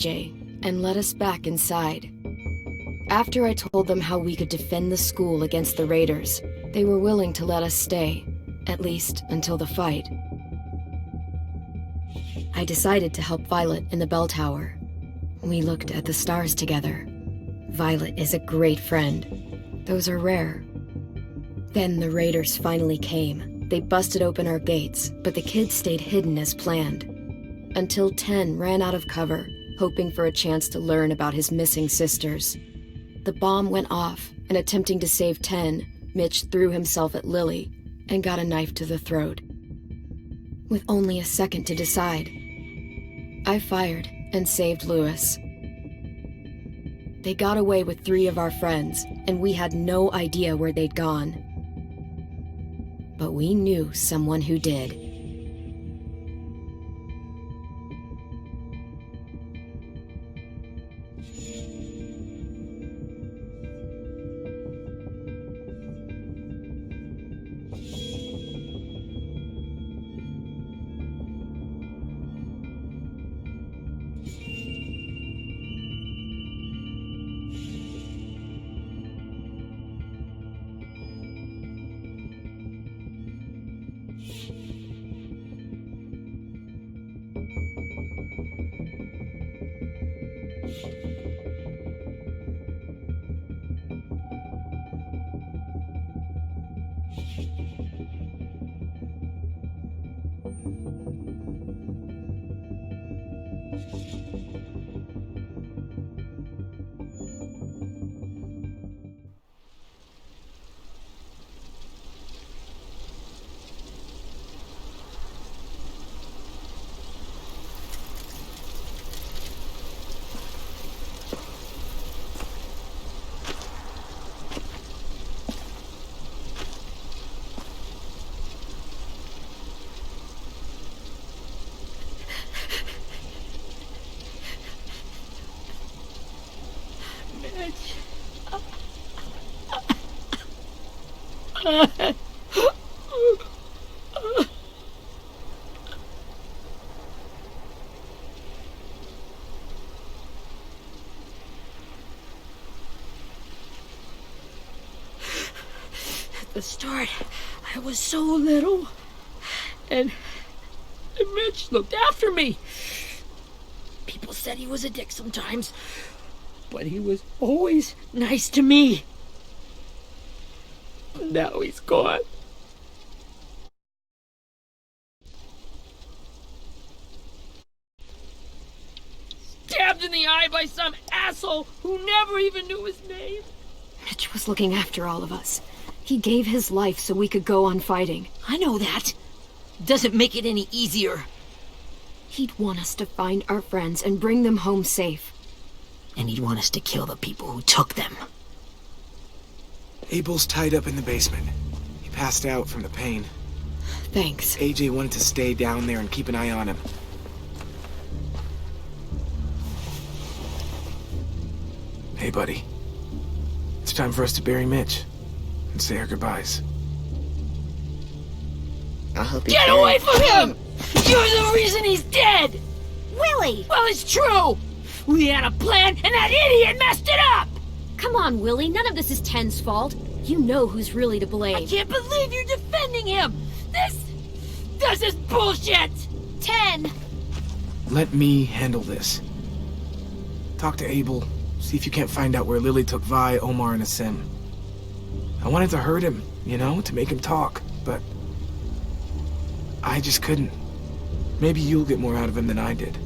AJ and let us back inside. After I told them how we could defend the school against the raiders, they were willing to let us stay, at least until the fight. I decided to help Violet in the bell tower. We looked at the stars together. Violet is a great friend. Those are rare. Then the raiders finally came. They busted open our gates, but the kids stayed hidden as planned. Until 10 ran out of cover, hoping for a chance to learn about his missing sisters. The bomb went off, and attempting to save 10, Mitch threw himself at Lily and got a knife to the throat. With only a second to decide, I fired and saved Lewis. They got away with 3 of our friends, and we had no idea where they'd gone. But we knew someone who did. At the start, I was so little, and Mitch looked after me. People said he was a dick sometimes, but he was always nice to me. Now he's gone. Stabbed in the eye by some asshole who never even knew his name. Mitch was looking after all of us. He gave his life so we could go on fighting. I know that. Doesn't make it any easier. He'd want us to find our friends and bring them home safe. And he'd want us to kill the people who took them. Abel's tied up in the basement. He passed out from the pain. Thanks. AJ wanted to stay down there and keep an eye on him. Hey, buddy. It's time for us to bury Mitch and say our goodbyes. I hope he Get away from him! You're the reason he's dead! Willie! Well, it's true! We had a plan, and that idiot messed it up! Come on, Willie. None of this is Ten's fault. You know who's really to blame. I can't believe you're defending him! This is bullshit! 10! Let me handle this. Talk to Abel. See if you can't find out where Lily took Vi, Omar, and Asim. I wanted to hurt him, you know, to make him talk, but I just couldn't. Maybe you'll get more out of him than I did.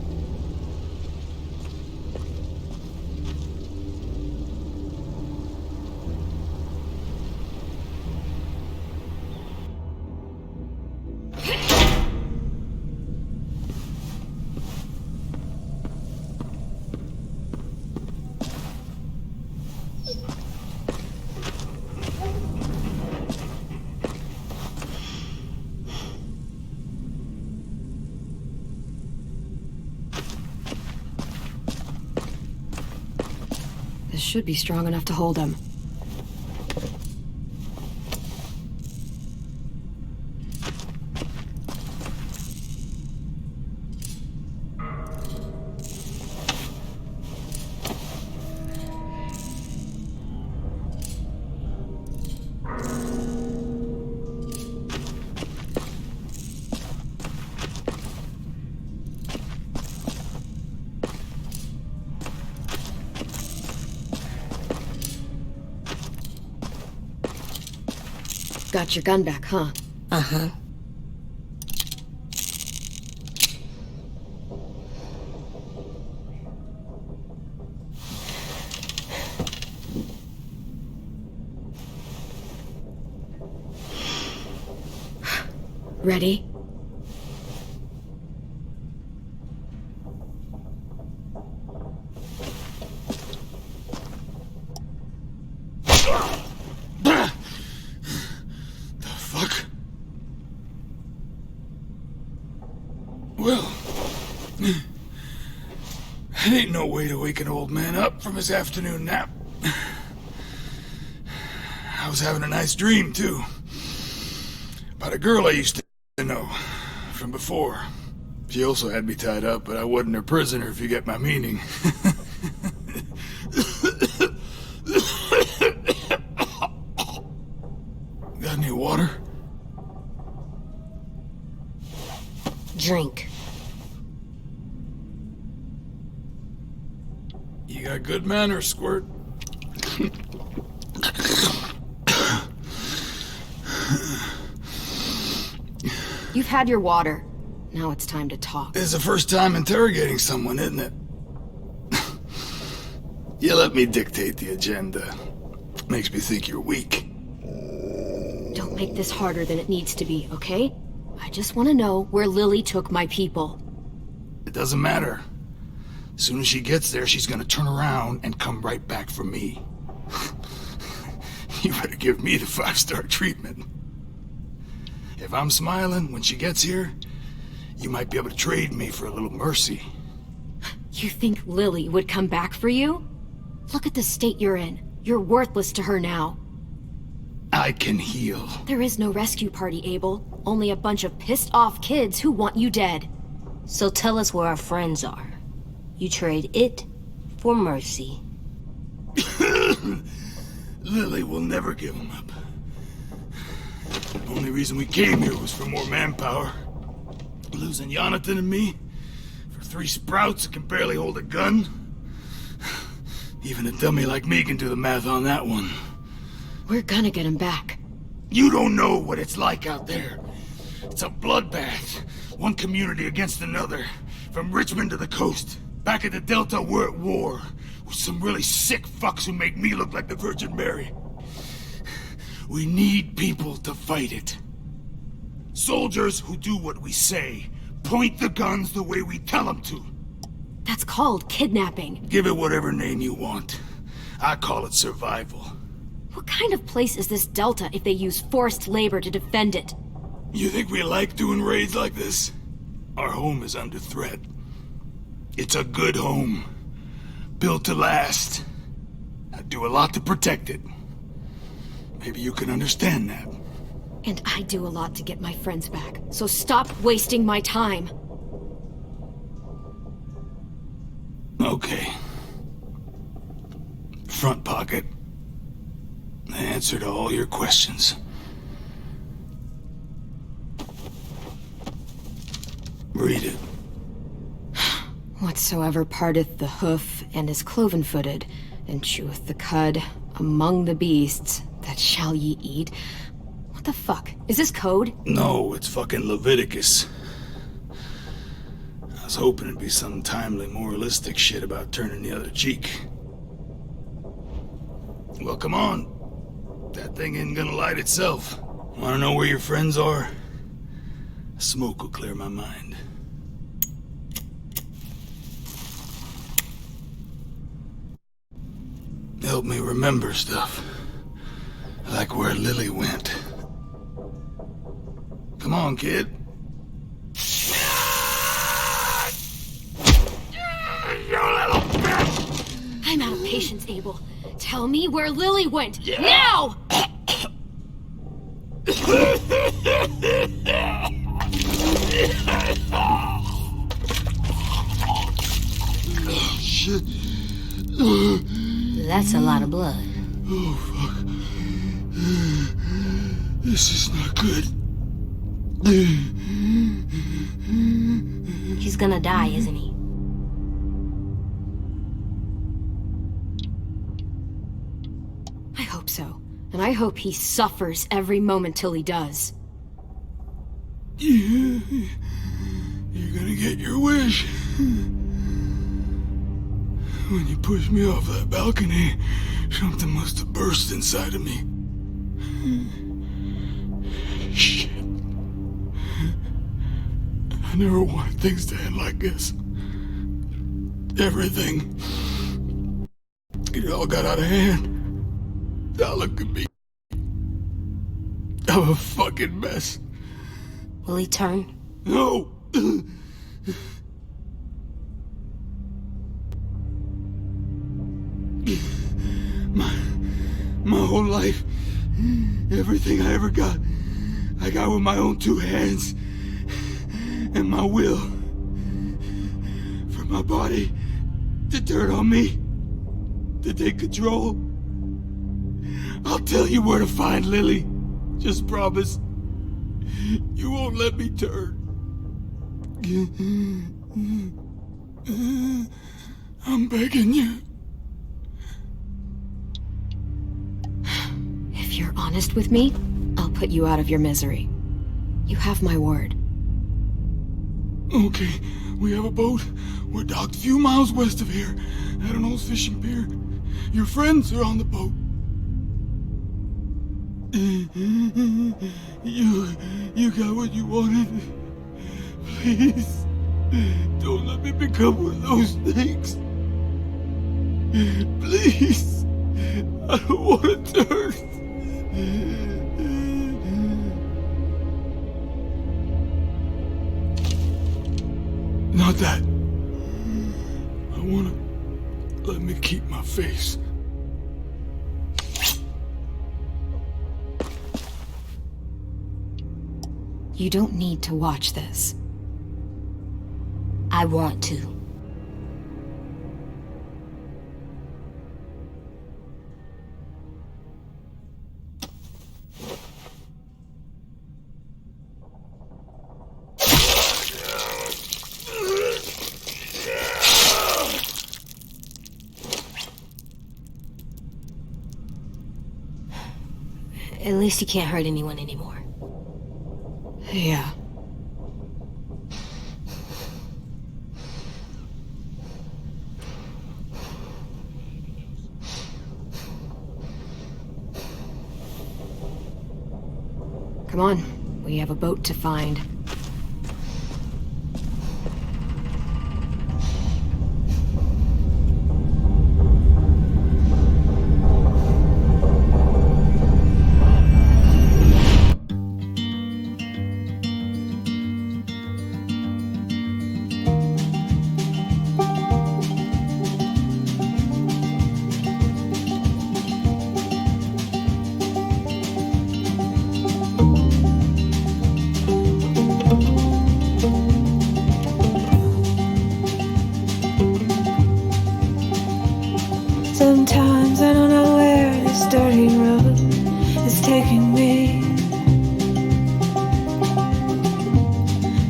This should be strong enough to hold him. Got your gun back, huh? Uh-huh. Ready? Well, that ain't no way to wake an old man up from his afternoon nap. I was having a nice dream, too. About a girl I used to know from before. She also had me tied up, but I wasn't her prisoner, if you get my meaning. Got any water? Drink. You got good manners, Squirt. You've had your water. Now it's time to talk. It's the first time interrogating someone, isn't it? You let me dictate the agenda. Makes me think you're weak. Don't make this harder than it needs to be, okay? I just want to know where Lily took my people. It doesn't matter. As soon as she gets there, she's gonna turn around and come right back for me. You better give me the 5-star treatment. If I'm smiling when she gets here, you might be able to trade me for a little mercy. You think Lily would come back for you? Look at the state you're in. You're worthless to her now. I can heal. There is no rescue party, Abel. Only a bunch of pissed-off kids who want you dead. So tell us where our friends are. You trade it for mercy. Lily will never give him up. The only reason we came here was for more manpower. Losing Jonathan and me for 3 sprouts that can barely hold a gun. Even a dummy like me can do the math on that one. We're gonna get him back. You don't know what it's like out there. It's a bloodbath. One community against another. From Richmond to the coast. Back at the Delta, we're at war. With some really sick fucks who make me look like the Virgin Mary. We need people to fight it. Soldiers who do what we say. Point the guns the way we tell them to. That's called kidnapping. Give it whatever name you want. I call it survival. What kind of place is this Delta if they use forced labor to defend it? You think we like doing raids like this? Our home is under threat. It's a good home. Built to last. I do a lot to protect it. Maybe you can understand that. And I do a lot to get my friends back. So stop wasting my time. Okay. Front pocket. The answer to all your questions. Read it. Whatsoever parteth the hoof and is cloven-footed, and cheweth the cud among the beasts, that shall ye eat. What the fuck? Is this code? No, it's fucking Leviticus. I was hoping it'd be some timely moralistic shit about turning the other cheek. Well, come on. That thing ain't gonna light itself. Wanna know where your friends are? Smoke will clear my mind. Help me remember stuff. Like where Lily went. Come on, kid. You little bitch! I'm out of patience, Abel. Tell me where Lily went. Yeah. Now! Oh, shit. That's a lot of blood. Oh, fuck. This is not good. He's gonna die, isn't he? I hope so. And I hope he suffers every moment till he does. Yeah, you're gonna get your wish. When you pushed me off that balcony, something must have burst inside of me. Shit. I never wanted things to end like this. Everything. It all got out of hand. Now look at me. I'm a fucking mess. Will he turn? No! My whole life, everything I ever got, I got with my own two hands and my will. For my body to turn on me, to take control. I'll tell you where to find Lily. Just promise. You won't let me turn. I'm begging you. If you're honest with me, I'll put you out of your misery. You have my word. Okay, we have a boat. We're docked a few miles west of here, at an old fishing pier. Your friends are on the boat. You got what you wanted. Please, don't let me become one of those things. Please, I don't want to turn. Not that. I want to let me keep my face. You don't need to watch this. I want to. At least he can't hurt anyone anymore. Yeah. Come on, we have a boat to find. Sometimes I don't know where this dirty road is taking me.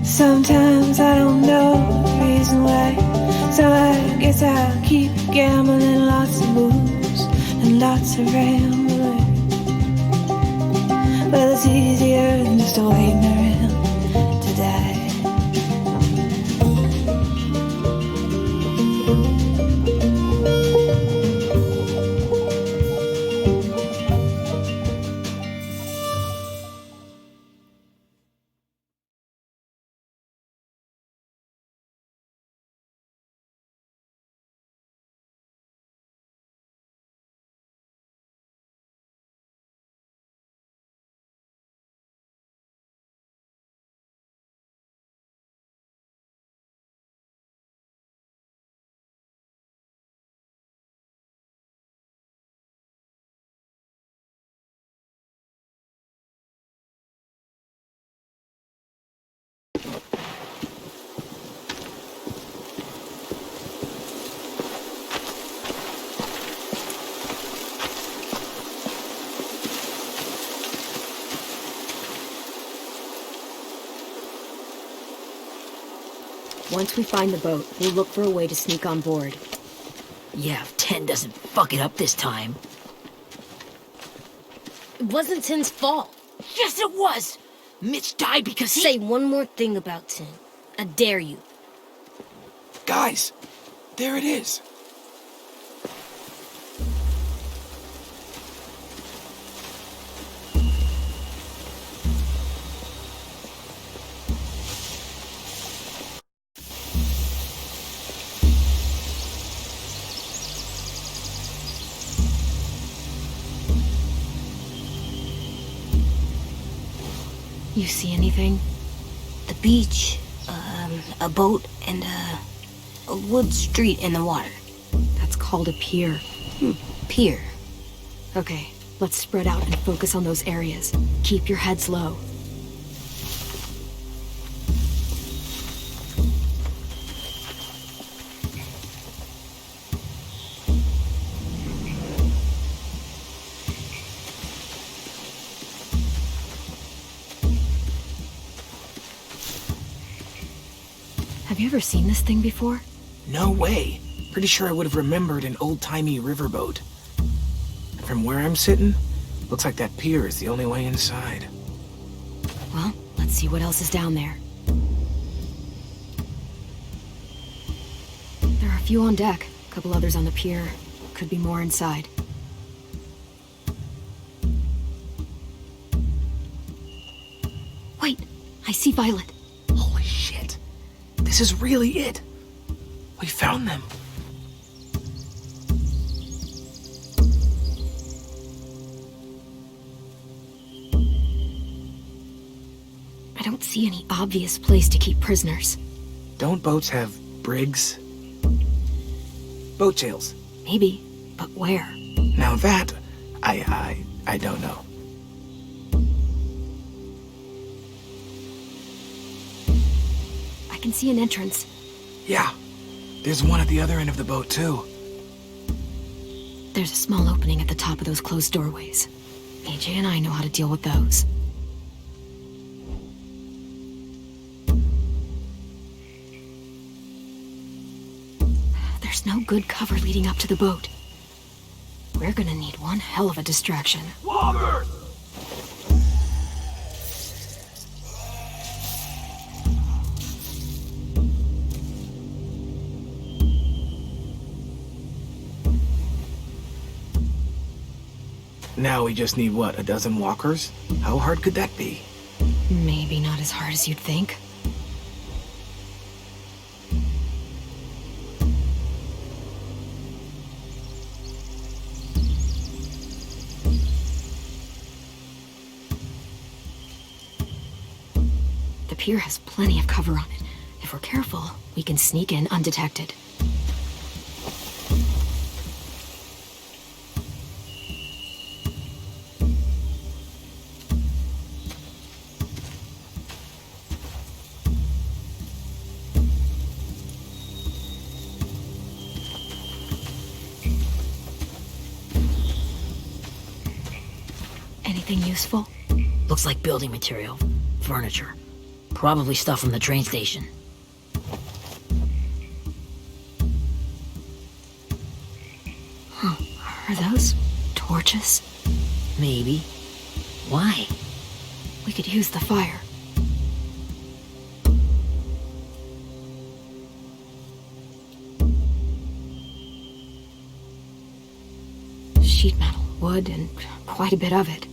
Sometimes I don't know the reason why, so I guess I'll keep gambling. Lots of moves and lots of rambling. Well, it's easier than just waiting around to die. Once we find the boat, we'll look for a way to sneak on board. Yeah, if 10 doesn't fuck it up this time. It wasn't Tin's fault. Yes, it was! Mitch died because he... Say one more thing about Tin. I dare you. Guys, there it is. You see anything? The beach, a boat, and a wood street in the water. That's called a pier. Pier. Okay, let's spread out and focus on those areas. Keep your heads low. Have you ever seen this thing before? No way. Pretty sure I would have remembered an old-timey riverboat. And from where I'm sitting, looks like that pier is the only way inside. Well, let's see what else is down there. There are a few on deck, a couple others on the pier. Could be more inside. Wait, I see Violet. Holy shit. This is really it. We found them. I don't see any obvious place to keep prisoners. Don't boats have brigs? Boat jails. Maybe, but where? Now that, I don't know. I can see an entrance. Yeah, there's one at the other end of the boat too. There's a small opening at the top of those closed doorways. AJ and I know how to deal with those. There's no good cover leading up to the boat. We're gonna need one hell of a distraction. Loggers! Now we just need, what, a dozen walkers? How hard could that be? Maybe not as hard as you'd think. The pier has plenty of cover on it. If we're careful, we can sneak in undetected. Anything useful? Looks like building material. Furniture. Probably stuff from the train station. Are those torches? Maybe. Why? We could use the fire. Sheet metal, wood, and quite a bit of it.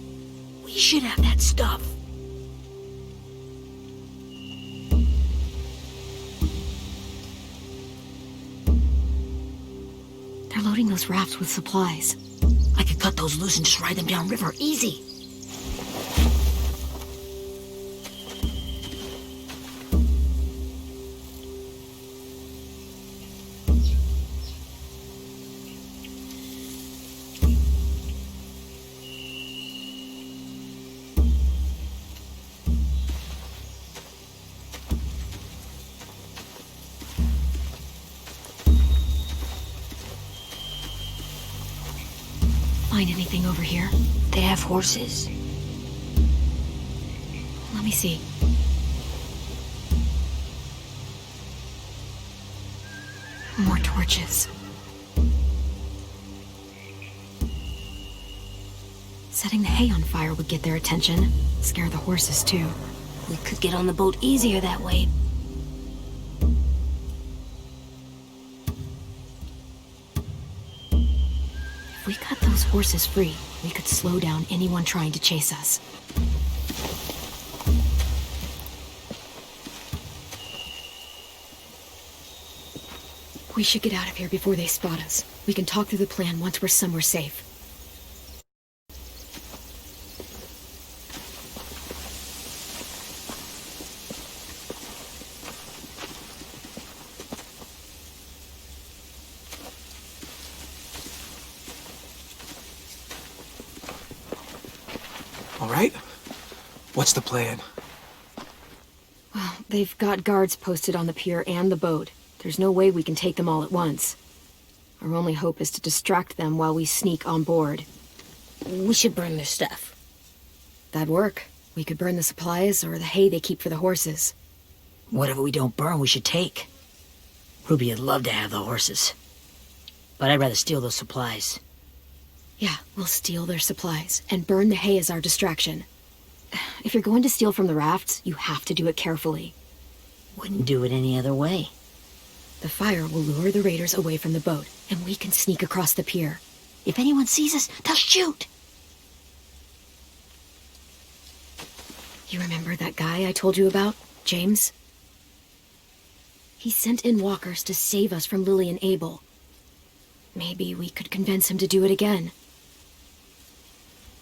We should have that stuff. They're loading those rafts with supplies. I could cut those loose and just ride them downriver. Easy. Find anything over here? They have horses. Let me see. More torches. Setting the hay on fire would get their attention. Scare the horses, too. We could get on the boat easier that way. If we cut those horses free, we could slow down anyone trying to chase us. We should get out of here before they spot us. We can talk through the plan once we're somewhere safe. All right? What's the plan? Well, they've got guards posted on the pier and the boat. There's no way we can take them all at once. Our only hope is to distract them while we sneak on board. We should burn their stuff. That'd work. We could burn the supplies or the hay they keep for the horses. Whatever we don't burn, we should take. Ruby would love to have the horses. But I'd rather steal those supplies. Yeah, we'll steal their supplies and burn the hay as our distraction. If you're going to steal from the rafts, you have to do it carefully. Wouldn't do it any other way. The fire will lure the raiders away from the boat, and we can sneak across the pier. If anyone sees us, they'll shoot. You remember that guy I told you about, James? He sent in walkers to save us from Lily and Abel. Maybe we could convince him to do it again.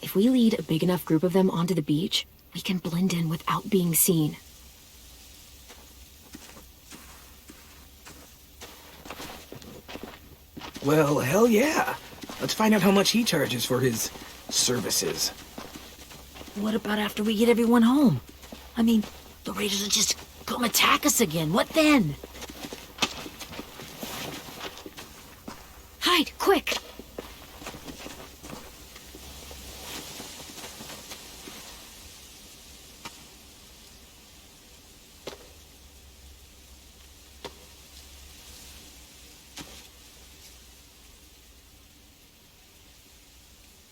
If we lead a big enough group of them onto the beach, we can blend in without being seen. Well, hell yeah. Let's find out how much he charges for his services. What about after we get everyone home? I mean, the raiders will just come attack us again. What then? Hide, quick!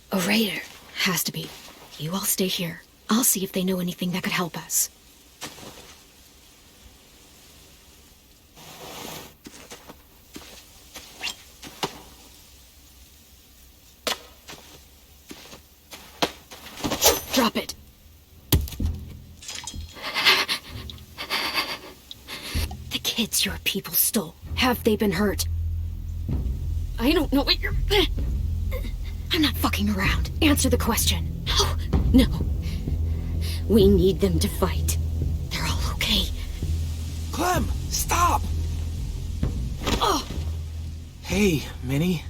A raider. Has to be. You all stay here. I'll see if they know anything that could help us. Drop it. The kids your people stole. Have they been hurt? I don't know what you're... I'm not fucking around. Answer the question. No. We need them to fight. They're all okay. Clem, stop! Oh! Hey, Minnie.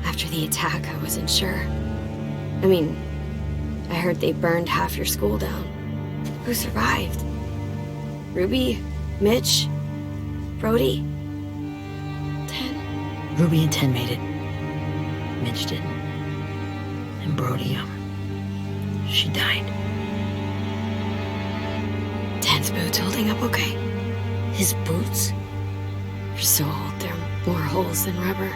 After the attack, I wasn't sure. I mean, I heard they burned half your school down. Who survived? Ruby? Mitch? Brody? 10? Ruby and 10 made it. Mitch didn't. And Brody, she died. 10's boots holding up okay? His boots? They're so old, there are more holes than rubber.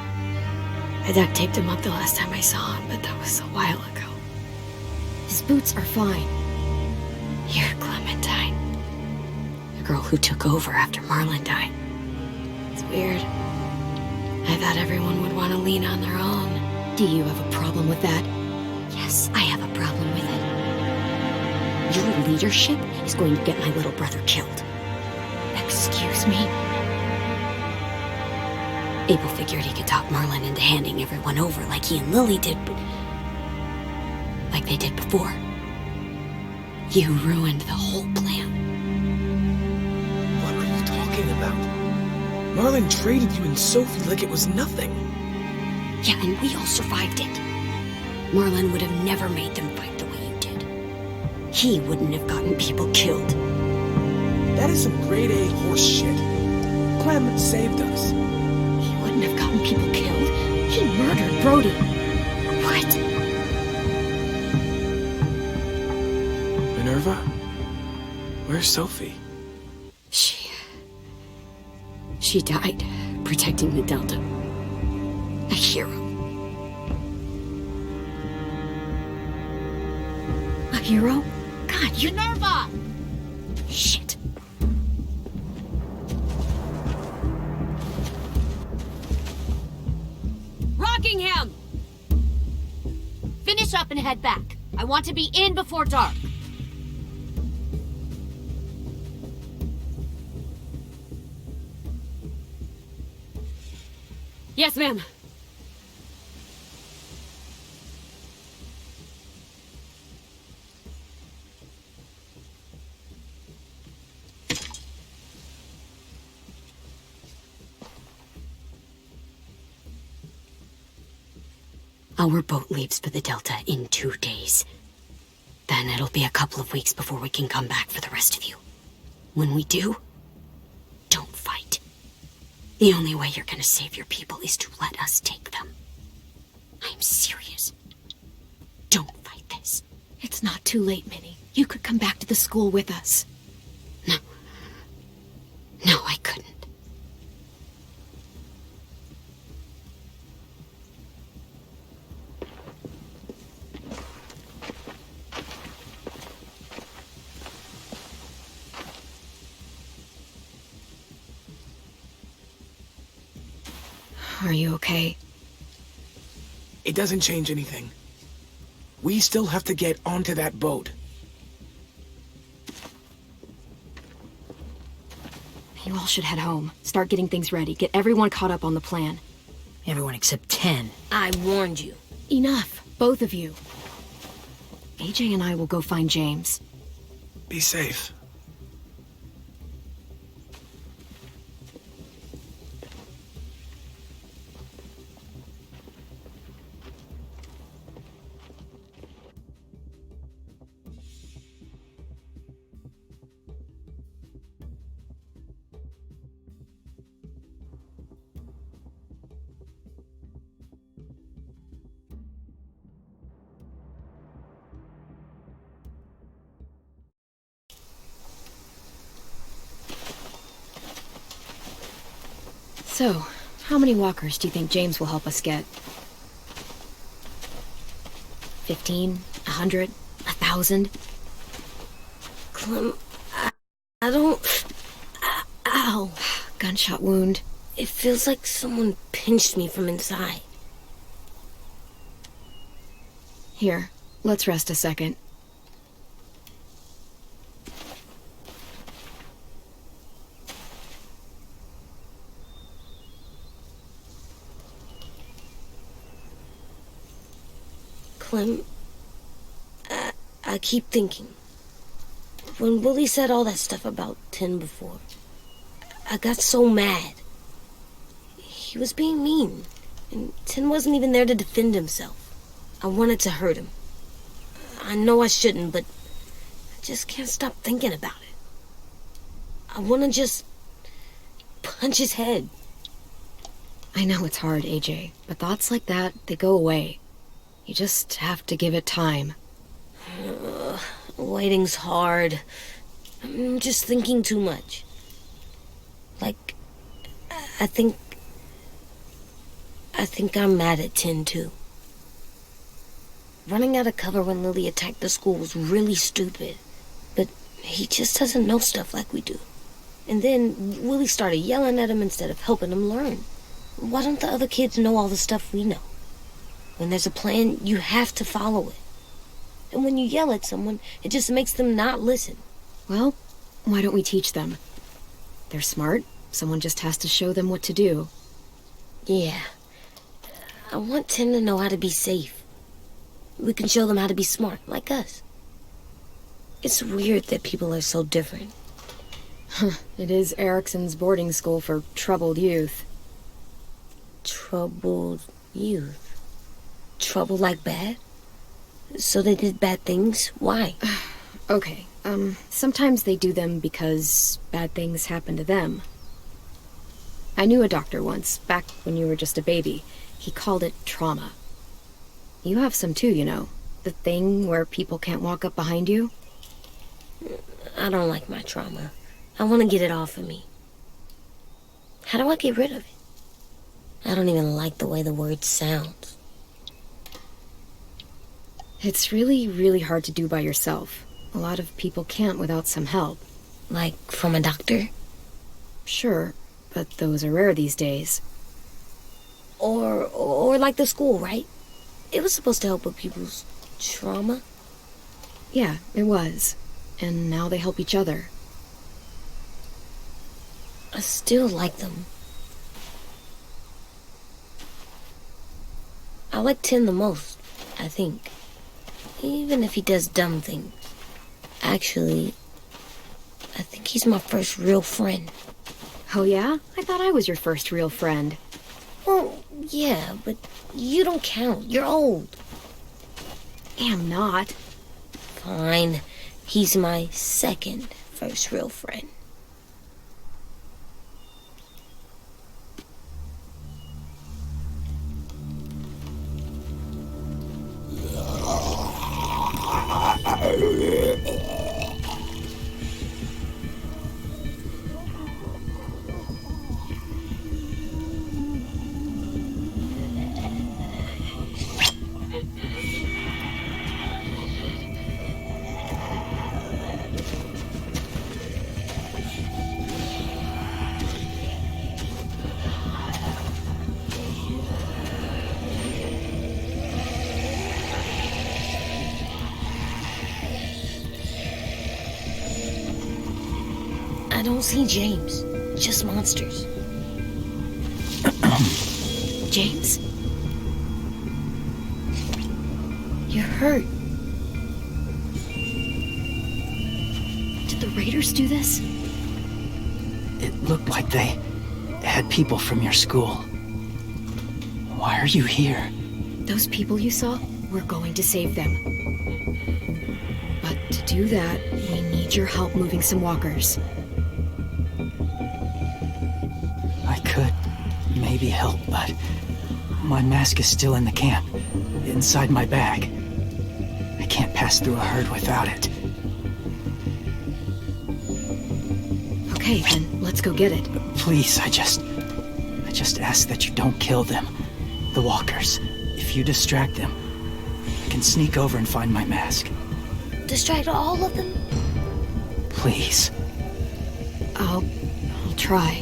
I duct taped him up the last time I saw him, but that was a while ago. His boots are fine. You're Clementine. The girl who took over after Marlon died. It's weird. I thought everyone would want to lean on their own. Do you have a problem with that? Yes, I have a problem with it. Your leadership is going to get my little brother killed. Excuse me? Abel figured he could talk Marlon into handing everyone over like he and Lily did, but... like they did before. You ruined the whole plan. What are you talking about? Marlon traded you and Sophie like it was nothing. Yeah, and we all survived it. Marlon would have never made them fight the way you did. He wouldn't have gotten people killed. That is some grade A horse shit. Clem saved us. He wouldn't have gotten people killed. He murdered Brody. What? Minerva? Where's Sophie? She died protecting the Delta. A hero. A hero? God, you're... Minerva! Shit. Rockingham! Finish up and head back. I want to be in before dark. Yes, ma'am. Our boat leaves for the Delta in 2 days. Then it'll be a couple of weeks before we can come back for the rest of you. When we do, don't fight. The only way you're gonna save your people is to let us take them. I'm serious. Don't fight this. It's not too late, Minnie. You could come back to the school with us. No. No, I couldn't. Are you okay? It doesn't change anything. We still have to get onto that boat. You all should head home. Start getting things ready. Get everyone caught up on the plan. Everyone except 10. I warned you. Enough, both of you. AJ and I will go find James. Be safe. So, how many walkers do you think James will help us get? 15? 100? 1,000? Clem, I don't... Ow. Gunshot wound. It feels like someone pinched me from inside. Here, let's rest a second. Clem, I keep thinking. When Willie said all that stuff about 10 before, I got so mad. He was being mean, and 10 wasn't even there to defend himself. I wanted to hurt him. I know I shouldn't, but I just can't stop thinking about it. I want to just punch his head. I know it's hard, AJ, but thoughts like that, they go away. You just have to give it time. Waiting's hard. I'm just thinking too much. Like, I think I'm mad at 10 too. Running out of cover when Lily attacked the school was really stupid. But he just doesn't know stuff like we do. And then Willie started yelling at him instead of helping him learn. Why don't the other kids know all the stuff we know? When there's a plan, you have to follow it. And when you yell at someone, it just makes them not listen. Well, why don't we teach them? They're smart. Someone just has to show them what to do. Yeah. I want Tim to know how to be safe. We can show them how to be smart, like us. It's weird that people are so different. It is Erickson's boarding school for troubled youth. Troubled youth? Trouble like bad? So they did bad things? Why? Okay, sometimes they do them because bad things happen to them. I knew a doctor once, back when you were just a baby. He called it trauma. You have some too, you know. The thing where people can't walk up behind you. I don't like my trauma. I want to get it off of me. How do I get rid of it? I don't even like the way the word sounds. It's really, really hard to do by yourself. A lot of people can't without some help. Like from a doctor? Sure, but those are rare these days. Or like the school, right? It was supposed to help with people's trauma. Yeah, it was. And now they help each other. I still like them. I like Tin the most, I think. Even if he does dumb things. Actually, I think he's my first real friend. Oh yeah? I thought I was your first real friend. Well, yeah, but you don't count. You're old. Am not. Fine. He's my second first real friend. I don't see James, just monsters. James? You're hurt. Did the raiders do this? It looked like they had people from your school. Why are you here? Those people you saw, we're going to save them. But to do that, we need your help moving some walkers. I could maybe help, but my mask is still in the camp, inside my bag. I can't pass through a herd without it. Okay, then let's go get it. Please, I just ask that you don't kill them. The walkers. If you distract them, I can sneak over and find my mask. Distract all of them? Please. I'll try.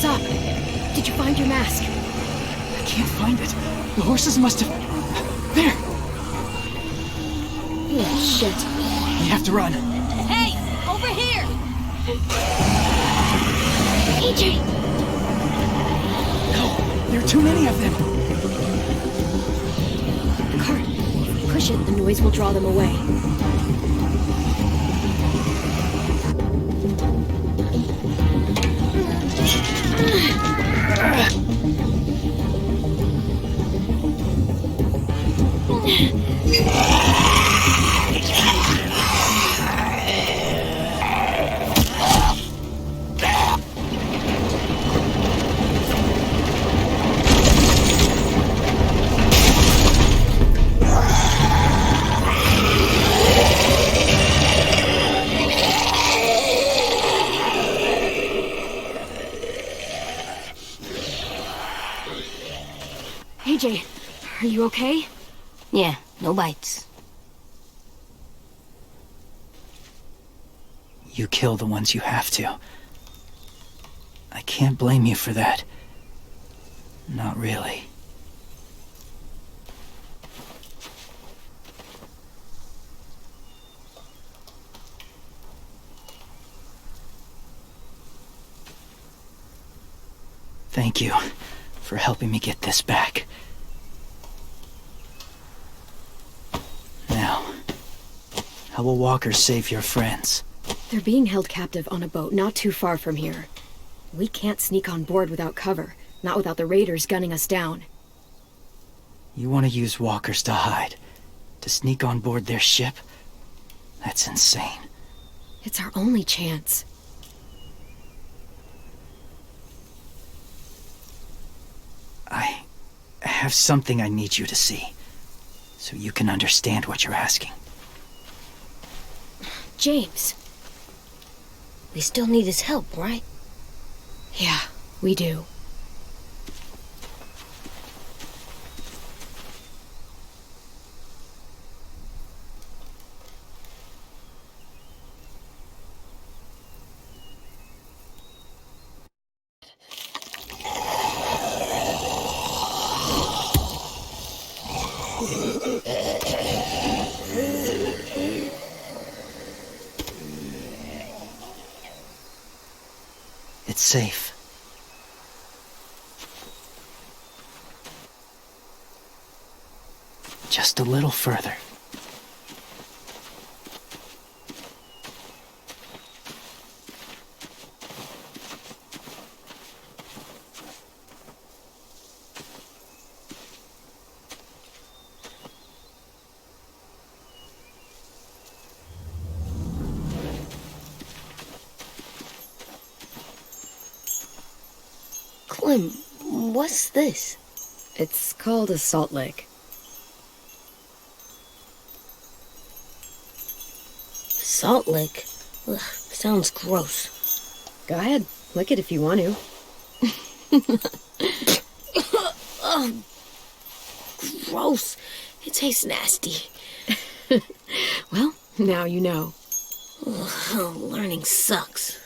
up? Did you find your mask? I can't find it. The horses must have... There! Oh, shit. We have to run. Hey, over here! AJ! No, there are too many of them. The cart. If we push it, the noise will draw them away. AJ, are you okay? Yeah, no bites. You kill the ones you have to. I can't blame you for that. Not really. Thank you for helping me get this back. Now, how will walkers save your friends? They're being held captive on a boat not too far from here. We can't sneak on board without cover, not without the raiders gunning us down. You want to use walkers to hide? To sneak on board their ship? That's insane. It's our only chance. I have something I need you to see, so you can understand what you're asking. James. We still need his help, right? Yeah, we do. It's safe. Just a little further. Clem, what's this? It's called a salt lick. Salt lick? Ugh, sounds gross. Go ahead, lick it if you want to. Ugh, gross. It tastes nasty. Well, now you know. Ugh, learning sucks.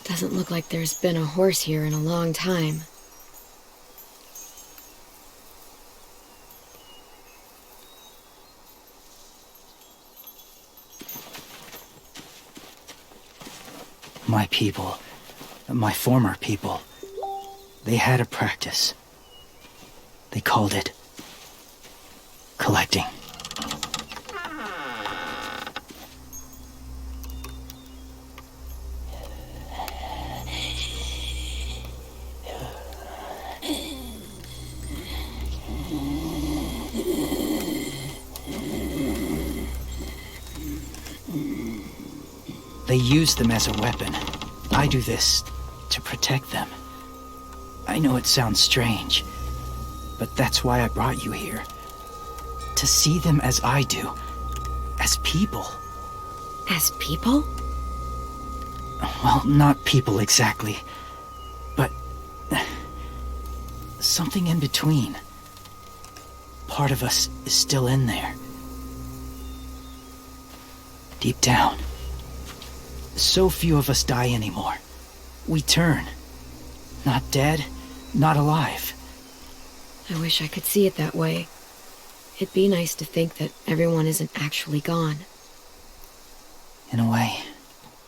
Doesn't look like there's been a horse here in a long time. My people, my former people, they had a practice. They called it collecting. They use them as a weapon. I do this to protect them. I know it sounds strange, but that's why I brought you here. To see them as I do. As people. As people? Well, not people exactly, but something in between. Part of us is still in there. Deep down. So few of us die anymore. We turn. Not dead, not alive. I wish I could see it that way. It'd be nice to think that everyone isn't actually gone. In a way,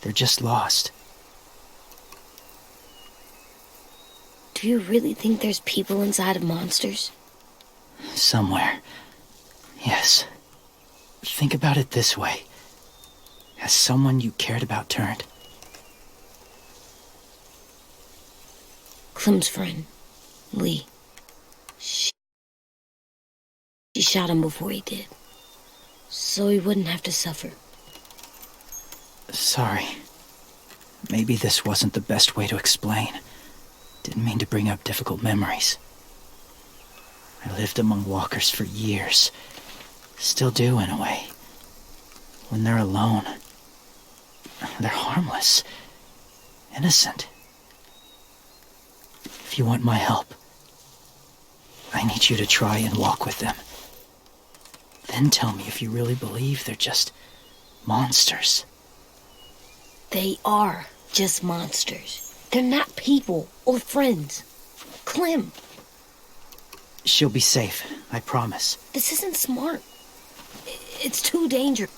they're just lost. Do you really think there's people inside of monsters? Somewhere. Yes. Think about it this way. Has someone you cared about turned? Clem's friend, Lee. She shot him before he did. So he wouldn't have to suffer. Sorry. Maybe this wasn't the best way to explain. Didn't mean to bring up difficult memories. I lived among walkers for years. Still do, in a way. When they're alone, they're harmless. Innocent. If you want my help, I need you to try and walk with them. Then tell me if you really believe they're just monsters. They are just monsters. They're not people or friends. Clem, She'll be safe, I promise. this isn't smart. It's too dangerous.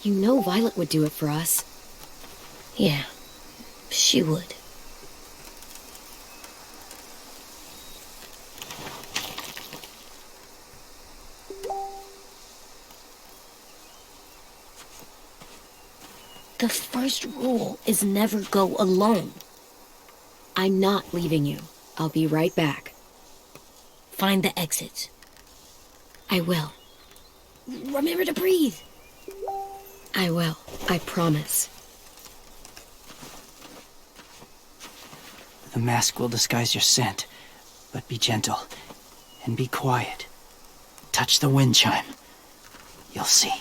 You know Violet would do it for us. Yeah, she would. The first rule is never go alone. I'm not leaving you. I'll be right back. Find the exits. I will. Remember to breathe. I will. I promise. The mask will disguise your scent, but be gentle and be quiet. Touch the wind chime. You'll see.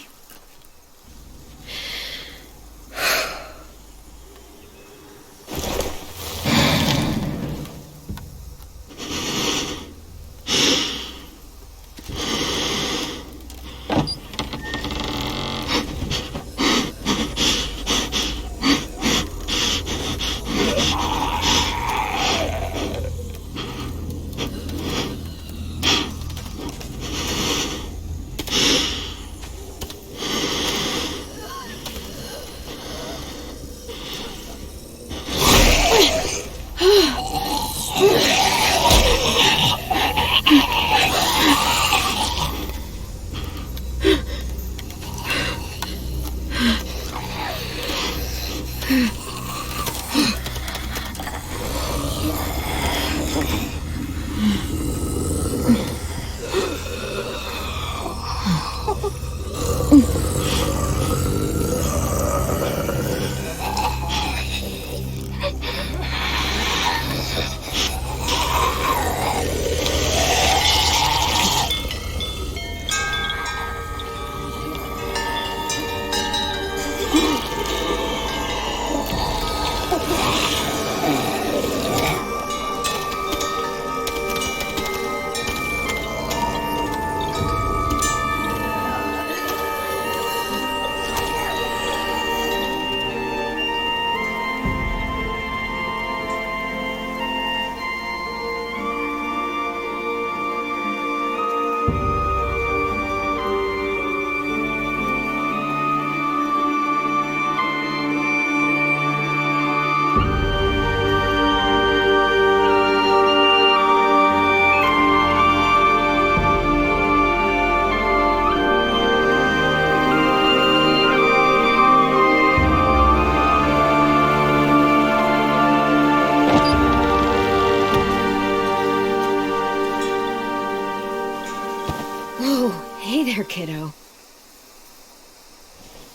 Hey there, kiddo.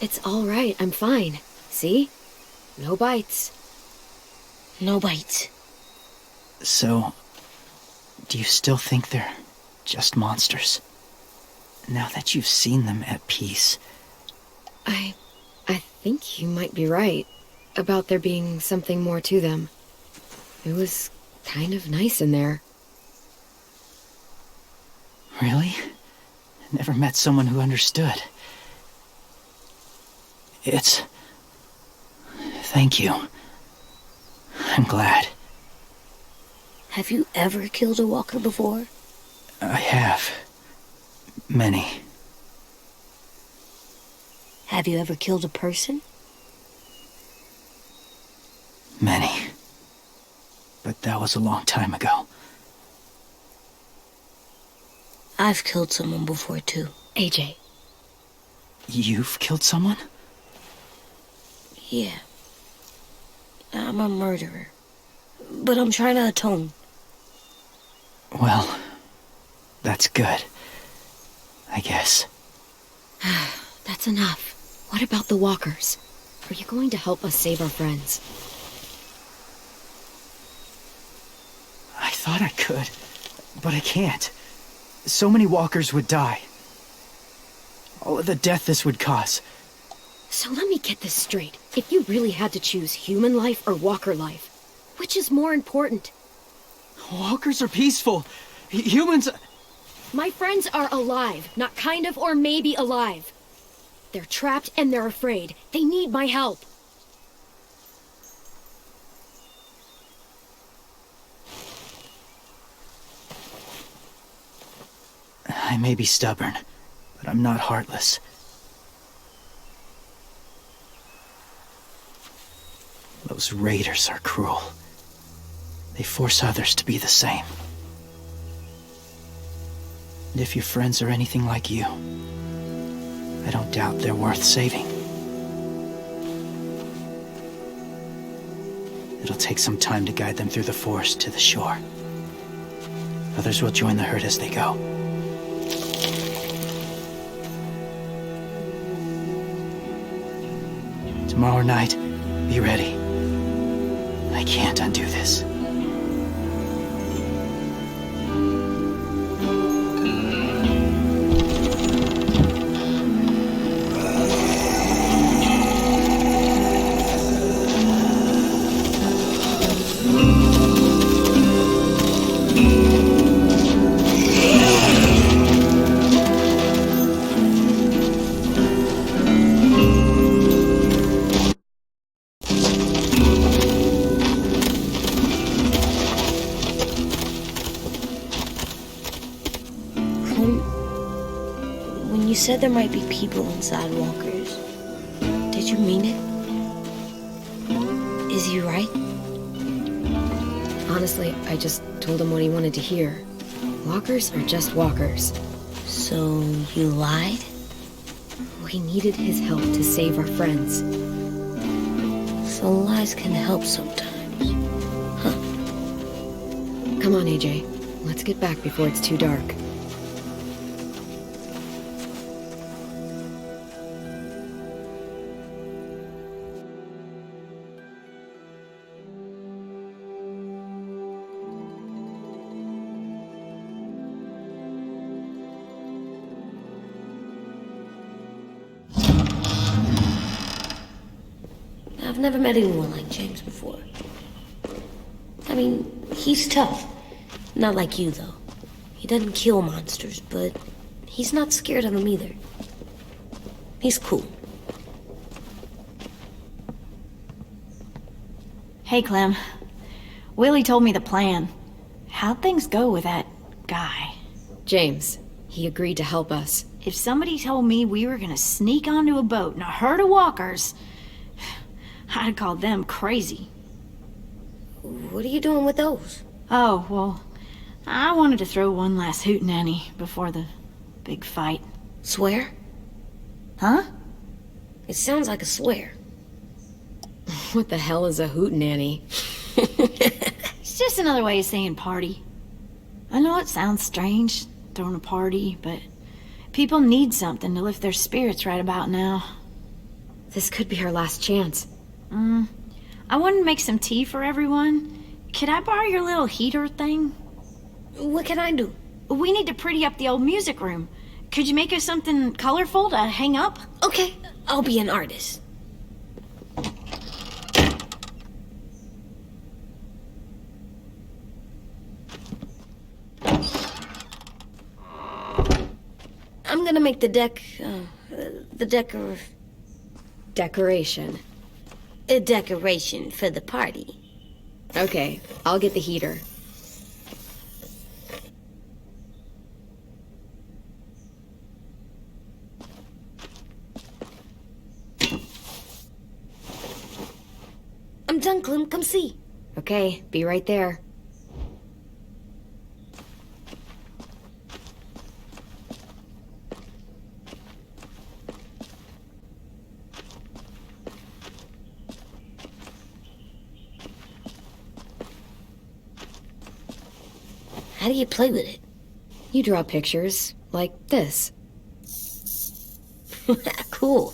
It's all right. I'm fine. See? No bites. No bites. So, Do you still think they're just monsters? Now that you've seen them at peace. I think you might be right about there being something more to them. It was kind of nice in there. Really? Never met someone who understood. Thank you. I'm glad. Have you ever killed a walker before? I have. Many. Have you ever killed a person? Many. But that was a long time ago. I've killed someone before, too. AJ. You've killed someone? Yeah. I'm a murderer. But I'm trying to atone. Well, that's good. I guess. That's enough. What about the walkers? Are you going to help us save our friends? I thought I could, but I can't. So many walkers would die. All of the death this would cause. So let me get this straight. If you really had to choose human life or walker life, which is more important? Walkers are peaceful. Humans... My friends are alive, not kind of or maybe alive. They're trapped and they're afraid. They need my help. I may be stubborn, but I'm not heartless. Those raiders are cruel. They force others to be the same. And if your friends are anything like you, I don't doubt they're worth saving. It'll take some time to guide them through the forest to the shore. Others will join the herd as they go. Tomorrow night, be ready. I can't undo this. When you said there might be people inside walkers, did you mean it? Is he right? Honestly, I just told him what he wanted to hear. Walkers are just walkers. So you lied? We needed his help to save our friends. So lies can help sometimes. Huh. Come on, AJ. Let's get back before it's too dark. I've never met anyone like James before. I mean, he's tough. Not like you, though. He doesn't kill monsters, but he's not scared of them either. He's cool. Hey, Clem. Willie told me the plan. How'd things go with that guy? James, he agreed to help us. If somebody told me we were gonna sneak onto a boat in a herd of walkers, I'd call them crazy. What are you doing with those? Oh, well, I wanted to throw one last hootenanny before the big fight. Swear? Huh? It sounds like a swear. What the hell is a hootenanny? It's just another way of saying party. I know it sounds strange, throwing a party, but people need something to lift their spirits right about now. This could be our last chance. I wanted to make some tea for everyone. Could I borrow your little heater thing? What can I do? We need to pretty up the old music room. Could you make us something colorful to hang up? Okay, I'll be an artist. I'm gonna make the Decoration. a decoration for the party. Okay, I'll get the heater. I'm done, Clem. Come see. Okay, be right there. How do you play with it? You draw pictures like this. Cool.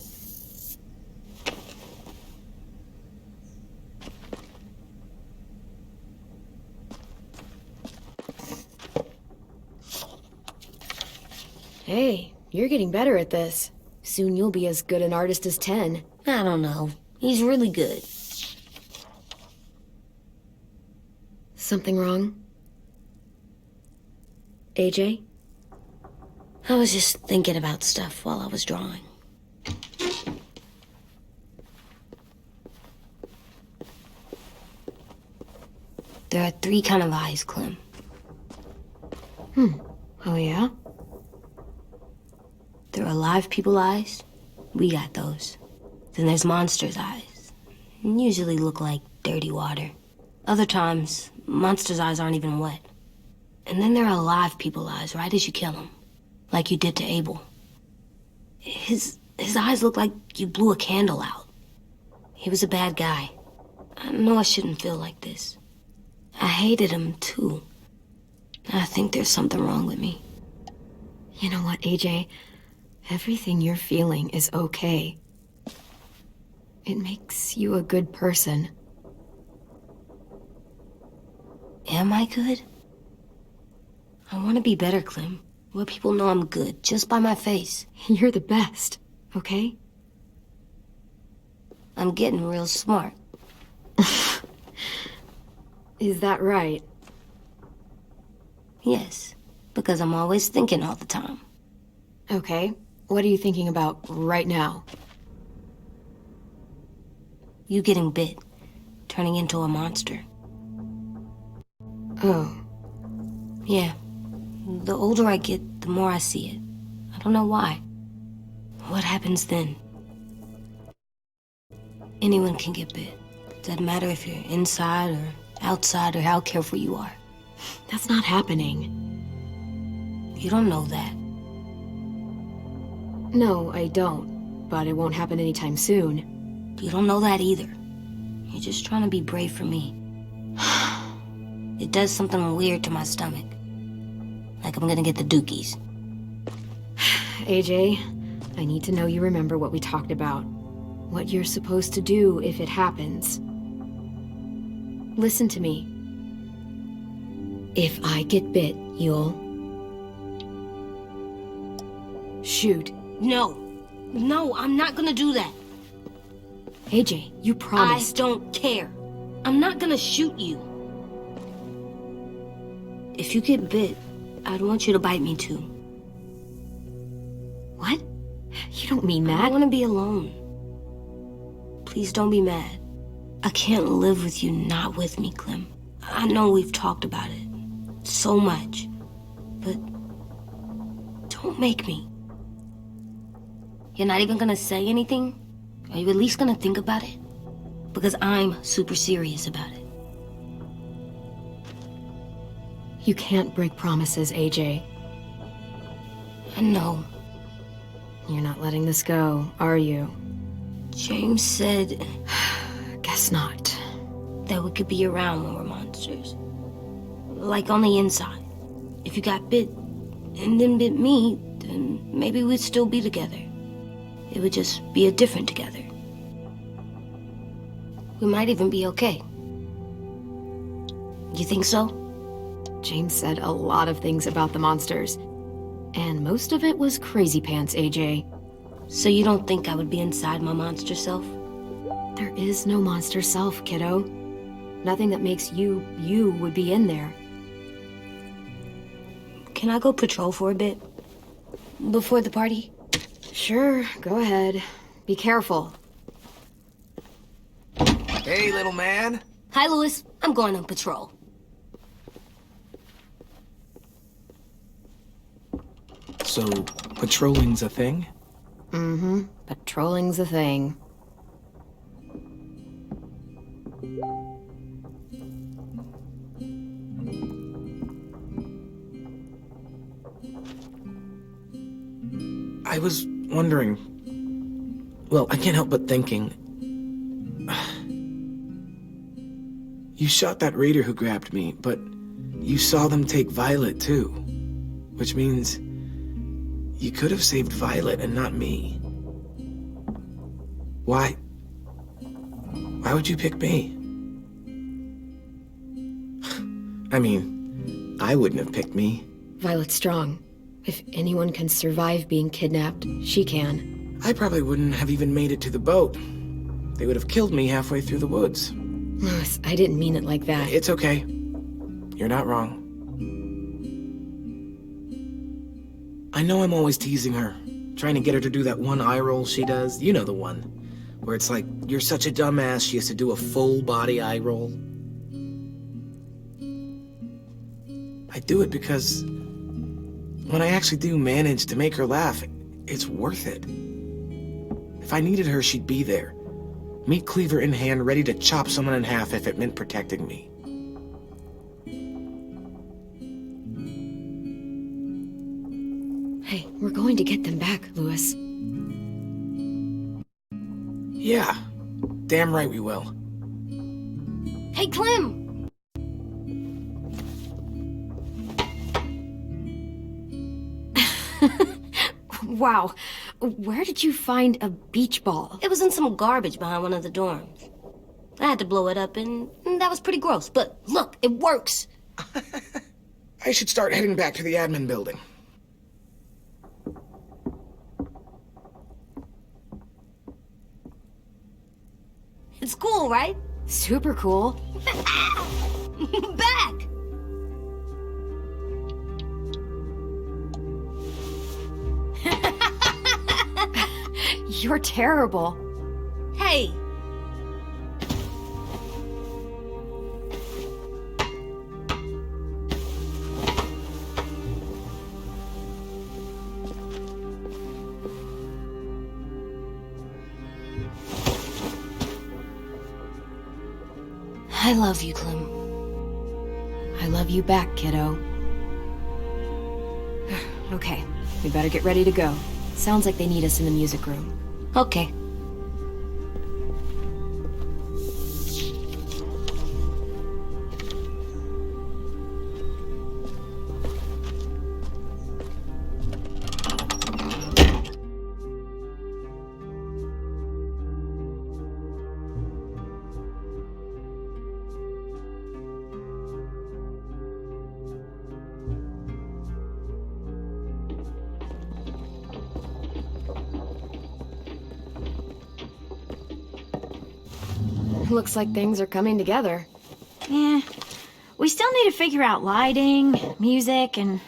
Hey, you're getting better at this. Soon you'll be as good an artist as 10. I don't know. He's really good. Something wrong? AJ? I was just thinking about stuff while I was drawing. There are 3 kind of eyes, Clem. Oh, yeah? There are live people eyes. We got those. Then there's monsters' eyes. Usually look like dirty water. Other times, monsters' eyes aren't even wet. And then there are live people eyes right as you kill them. Like you did to Abel. His eyes look like you blew a candle out. He was a bad guy. I know I shouldn't feel like this. I hated him, too. I think there's something wrong with me. You know what, AJ? Everything you're feeling is okay. It makes you a good person. Am I good? I want to be better, Clem. Where people know I'm good, just by my face. You're the best, okay? I'm getting real smart. Is that right? Yes, because I'm always thinking all the time. Okay, what are you thinking about right now? You getting bit, turning into a monster. Oh, Yeah. The older I get, the more I see it. I don't know why. What happens then? Anyone can get bit. Doesn't matter if you're inside or outside or how careful you are. that's not happening. You don't know that. No, I don't. But it won't happen anytime soon. You don't know that either. You're just trying to be brave for me. It does something weird to my stomach. Like I'm gonna get the dookies. AJ, I need to know you remember what we talked about. What you're supposed to do if it happens. Listen to me. If I get bit, you'll... shoot. No. No, I'm not gonna do that. AJ, you promised. I don't care. I'm not gonna shoot you. If you get bit, I'd want you to bite me too. What? You don't mean I that. want to be alone. Please don't be mad. I can't live with you not with me, Clem. I know we've talked about it so much, but don't make me. You're not even gonna say anything? Are you at least gonna think about it? Because I'm super serious about it. You can't break promises, AJ. I know. You're not letting this go, are you? James said Guess not. that we could be around when we're monsters. Like on the inside. If you got bit and then bit me, then maybe we'd still be together. It would just be a different together. We might even be okay. You think so? James said a lot of things about the monsters. And most of it was crazy pants, AJ. So you don't think I would be inside my monster self? There is no monster self, kiddo. Nothing that makes you, you would be in there. Can I go patrol for a bit? Before the party? Sure, go ahead. Be careful. Hey, little man. Hi, Louis. I'm going on patrol. So, patrolling's a thing? Mm-hmm. Patrolling's a thing. I was wondering... Well, I can't help but thinking... You shot that raider who grabbed me, but you saw them take Violet, too. Which means... You could have saved Violet and not me. Why? Why would you pick me? I mean, I wouldn't have picked me. Violet's strong. If anyone can survive being kidnapped, she can. I probably wouldn't have even made it to the boat. They would have killed me halfway through the woods. Louis, I didn't mean it like that. It's okay. You're not wrong. I know I'm always teasing her, trying to get her to do that one eye roll she does. You know the one, where it's like, you're such a dumbass, she has to do a full body eye roll. I do it because when I actually do manage to make her laugh, it's worth it. If I needed her, she'd be there. Meat cleaver in hand, ready to chop someone in half if it meant protecting me. Hey, we're going to get them back, Louis. Yeah, damn right we will. Hey, Clem! Wow, where did you find a beach ball? It was in some garbage behind one of the dorms. I had to blow it up, and that was pretty gross. But look, it works. I should start heading back to the admin building. It's cool, right? Super cool. Back! You're terrible. Hey! I love you, Clem. I love you back, kiddo. Okay, we better get ready to go. Sounds like they need us in the music room. Okay. Looks like things are coming together. Yeah, we still need to figure out lighting, music, and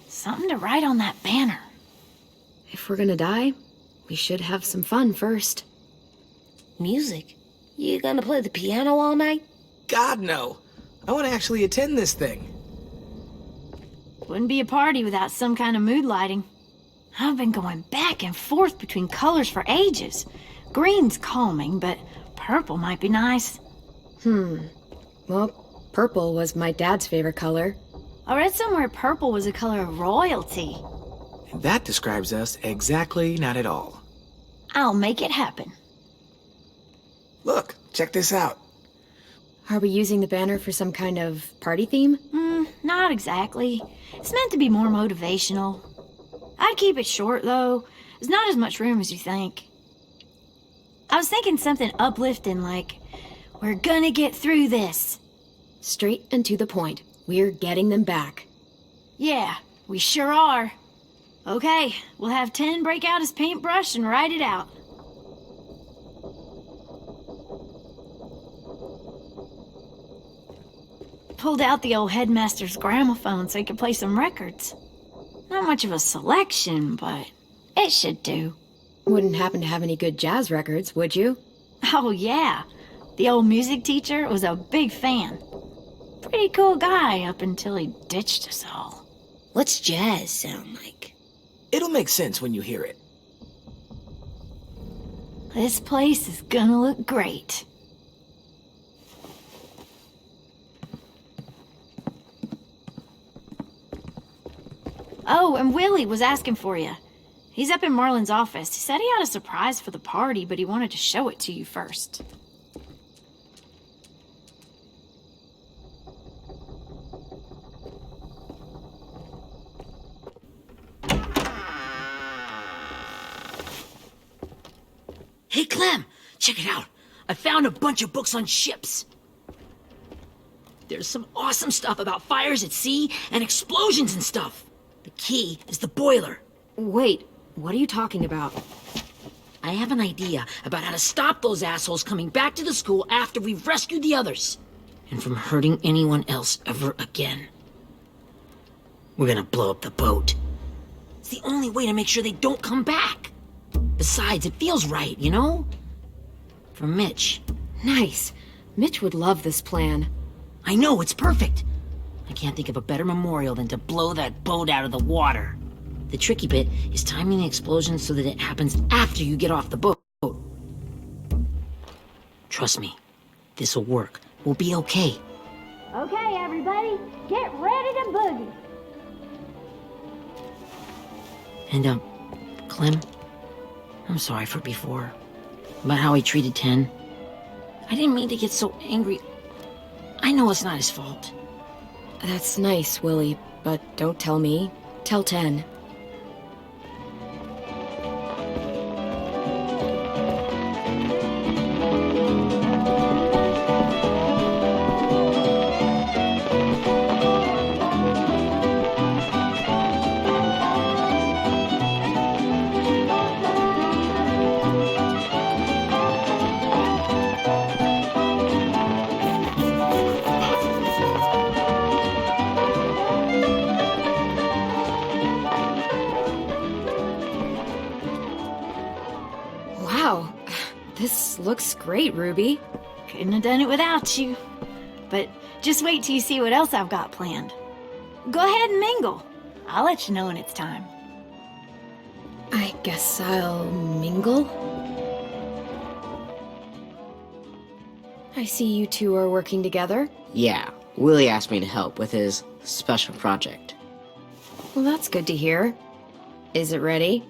something to write on that banner. If we're gonna die, we should have some fun first. Music? You gonna play the piano all night? God, no. I want to actually attend this thing. Wouldn't be a party without some kind of mood lighting. I've been going back and forth between colors for ages. Green's calming, but purple might be nice. Well, purple was my dad's favorite color. I read somewhere purple was a color of royalty. And that describes us exactly not at all. I'll make it happen. Look, check this out. Are we using the banner for some kind of party theme? Not exactly. It's meant to be more motivational. I'd keep it short, though. There's not as much room as you think. I was thinking something uplifting like, we're gonna get through this. Straight and to the point. We're getting them back. Yeah, we sure are. Okay, we'll have 10 break out his paintbrush and write it out. Pulled out the old headmaster's gramophone so he could play some records. Not much of a selection, but it should do. Wouldn't happen to have any good jazz records, would you? Oh, yeah. The old music teacher was a big fan. Pretty cool guy up until he ditched us all. What's jazz sound like? It'll make sense when you hear it. This place is gonna look great. Oh, and Willie was asking for you. He's up in Marlin's office. He said he had a surprise for the party, but he wanted to show it to you first. Hey, Clem, check it out. I found a bunch of books on ships. There's some awesome stuff about fires at sea and explosions and stuff. The key is the boiler. Wait, what are you talking about? I have an idea about how to stop those assholes coming back to the school after we've rescued the others. And from hurting anyone else ever again. We're gonna blow up the boat. It's the only way to make sure they don't come back. Besides, it feels right, you know? For Mitch. Nice. Mitch would love this plan. I know, it's perfect. I can't think of a better memorial than to blow that boat out of the water. The tricky bit is timing the explosion so that it happens after you get off the boat. Trust me, this'll work. We'll be okay. Okay, everybody, get ready to boogie. And, Clem, I'm sorry for before. About how he treated Ten. I didn't mean to get so angry. I know it's not his fault. That's nice, Willie, but don't tell me. Tell 10. Wow, this looks great, Ruby. Couldn't have done it without you. But just wait till you see what else I've got planned. Go ahead and mingle. I'll let you know when it's time. I guess I'll mingle? I see you two are working together. Yeah, Willie asked me to help with his special project. Well, that's good to hear. Is it ready?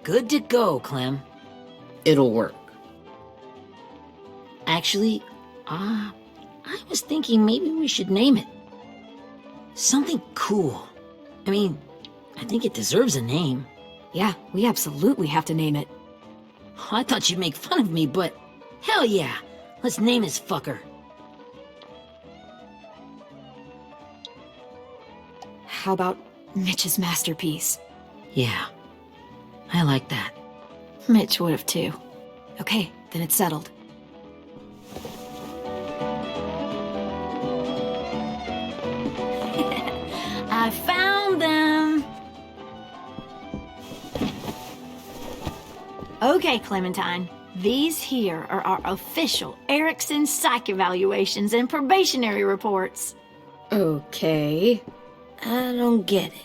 Good to go, Clem. It'll work. Actually, I was thinking maybe we should name it. Something cool. I mean, I think it deserves a name. Yeah, we absolutely have to name it. I thought you'd make fun of me, but hell yeah. Let's name this fucker. How about Mitch's masterpiece? Yeah, I like that. Mitch would have too. Okay, then it's settled. I found them! Okay, Clementine. These here are our official Erickson psych evaluations and probationary reports. Okay. I don't get it.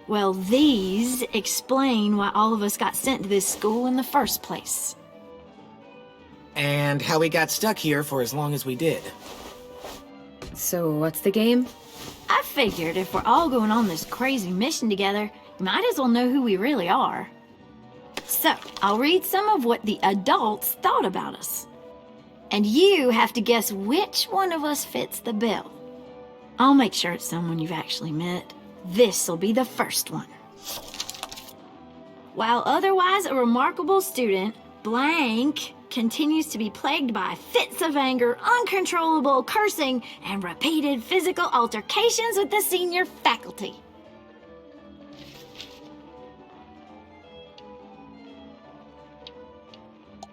Well, these explain why all of us got sent to this school in the first place. And how we got stuck here for as long as we did. So what's the game? I figured if we're all going on this crazy mission together, you might as well know who we really are. So, I'll read some of what the adults thought about us. And you have to guess which one of us fits the bill. I'll make sure it's someone you've actually met. This'll be the first one. While otherwise a remarkable student, blank continues to be plagued by fits of anger, uncontrollable cursing, and repeated physical altercations with the senior faculty.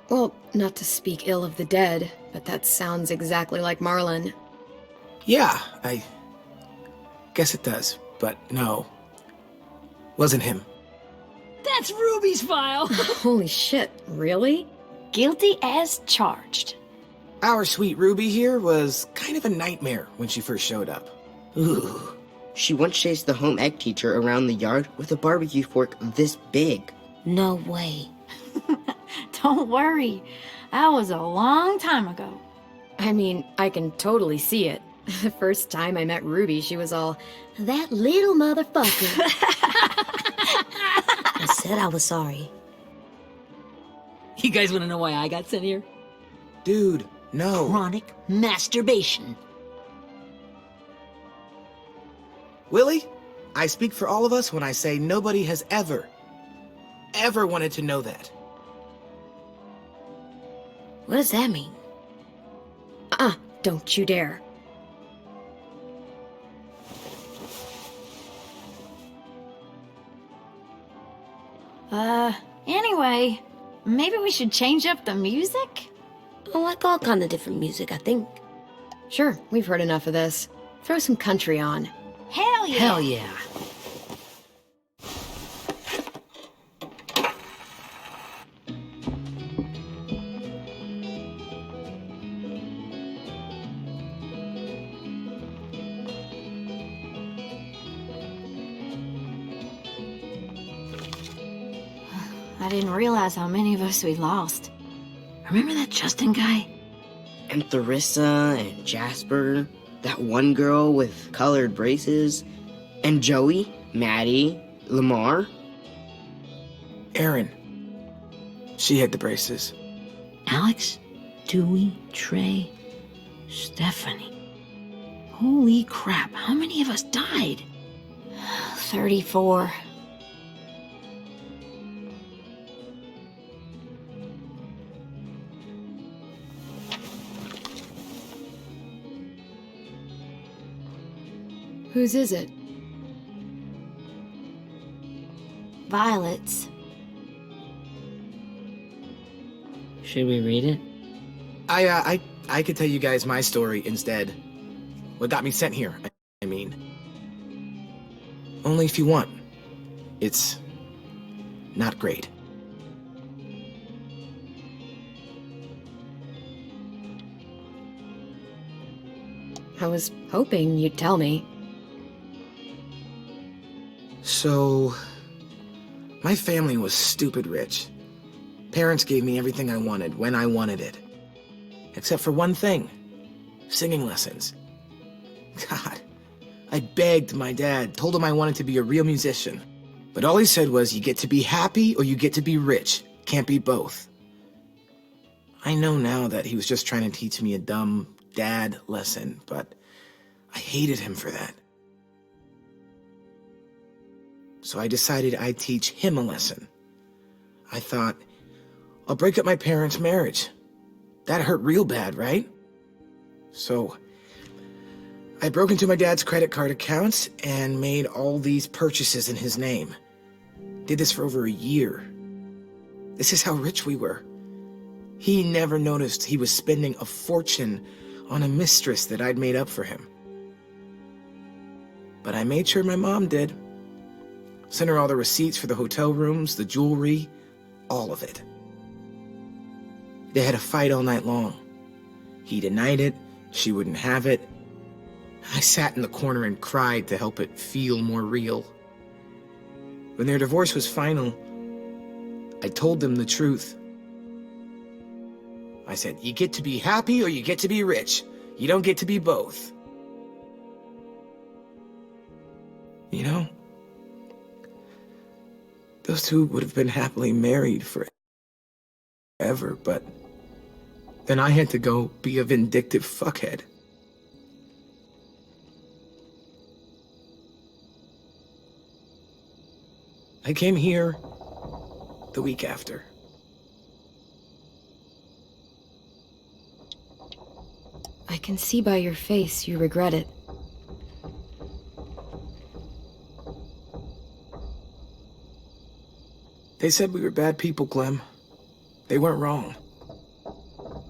Well, not to speak ill of the dead, but that sounds exactly like Marlon. Yeah, I guess it does, but no. Wasn't him. That's Ruby's file. Holy shit, really? Guilty as charged. Our sweet Ruby here was kind of a nightmare when she first showed up. Ooh. She once chased the home ec teacher around the yard with a barbecue fork this big. No way. Don't worry. That was a long time ago. I mean, I can totally see it. The first time I met Ruby, she was all, "That little motherfucker." I said I was sorry. You guys want to know why I got sent here? Dude, no. Chronic masturbation. Willie, I speak for all of us when I say nobody has ever wanted to know that. What does that mean? Don't you dare. Anyway, maybe we should change up the music? I like all kind of different music, I think. Sure, we've heard enough of this. Throw some country on. Hell yeah! Hell yeah. I didn't realize how many of us we lost. Remember that Justin guy? And Theresa and Jasper, that one girl with colored braces, and Joey, Maddie, Lamar. Erin. She had the braces. Alex, Dewey, Trey, Stephanie. Holy crap, how many of us died? 34. Whose is it? Violet's. Should we read it? I could tell you guys my story instead. What got me sent here, I mean. Only if you want. It's not great. I was hoping you'd tell me. So, my family was stupid rich. Parents gave me everything I wanted when I wanted it. Except for one thing. Singing lessons. God, I begged my dad, told him I wanted to be a real musician. But all he said was, you get to be happy or you get to be rich. Can't be both. I know now that he was just trying to teach me a dumb dad lesson, but I hated him for that. So I decided I'd teach him a lesson. I thought, I'll break up my parents' marriage. That hurt real bad, right? So I broke into my dad's credit card accounts and made all these purchases in his name. Did this for over a year. This is how rich we were. He never noticed he was spending a fortune on a mistress that I'd made up for him. But I made sure my mom did. Sent her all the receipts for the hotel rooms, the jewelry, all of it. They had a fight all night long. He denied it, she wouldn't have it. I sat in the corner and cried to help it feel more real. When their divorce was final, I told them the truth. I said, you get to be happy or you get to be rich. You don't get to be both. You know, those two would have been happily married forever, but then I had to go be a vindictive fuckhead. I came here the week after. I can see by your face you regret it. They said we were bad people, Clem. They weren't wrong.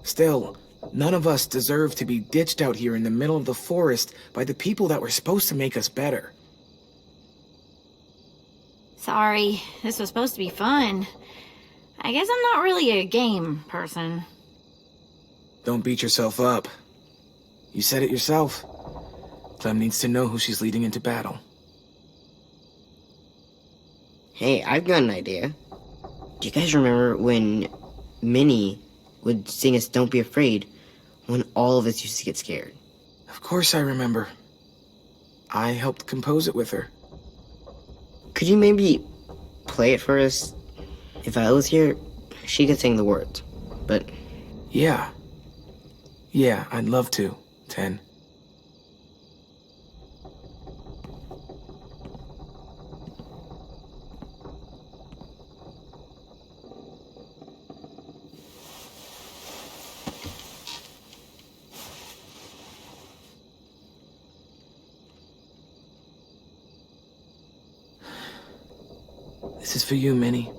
Still, none of us deserve to be ditched out here in the middle of the forest by the people that were supposed to make us better. Sorry, this was supposed to be fun. I guess I'm not really a game person. Don't beat yourself up. You said it yourself. Clem needs to know who she's leading into battle. Hey, I've got an idea. Do you guys remember when Minnie would sing us Don't Be Afraid when all of us used to get scared? Of course I remember. I helped compose it with her. Could you maybe play it for us? If I was here, she could sing the words, but... Yeah. Yeah, I'd love to, Ten. This is for you, Minnie.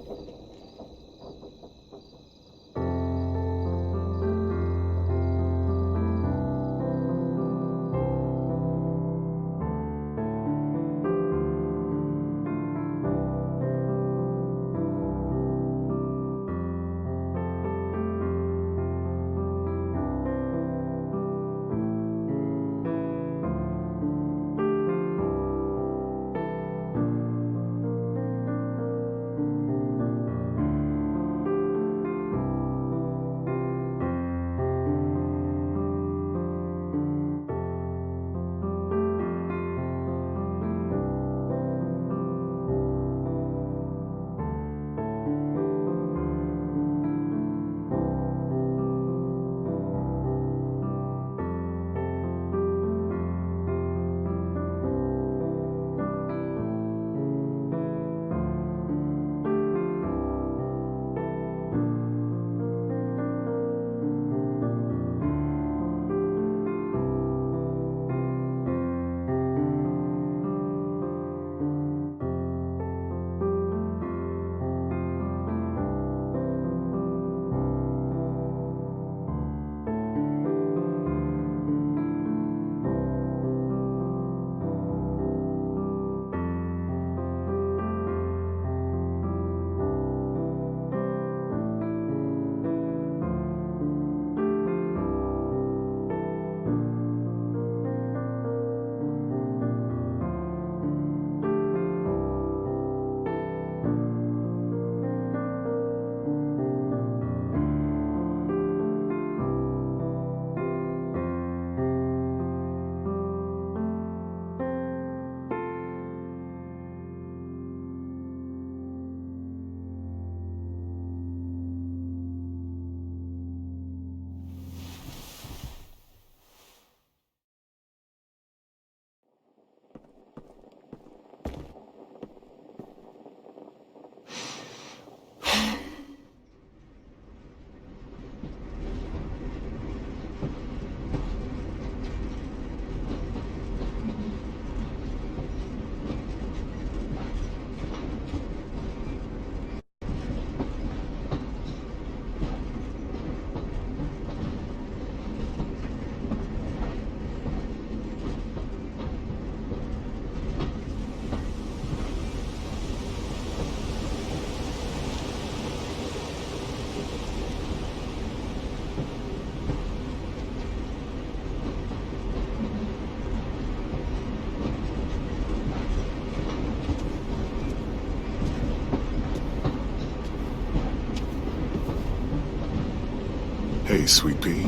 Hey, Sweet Pea.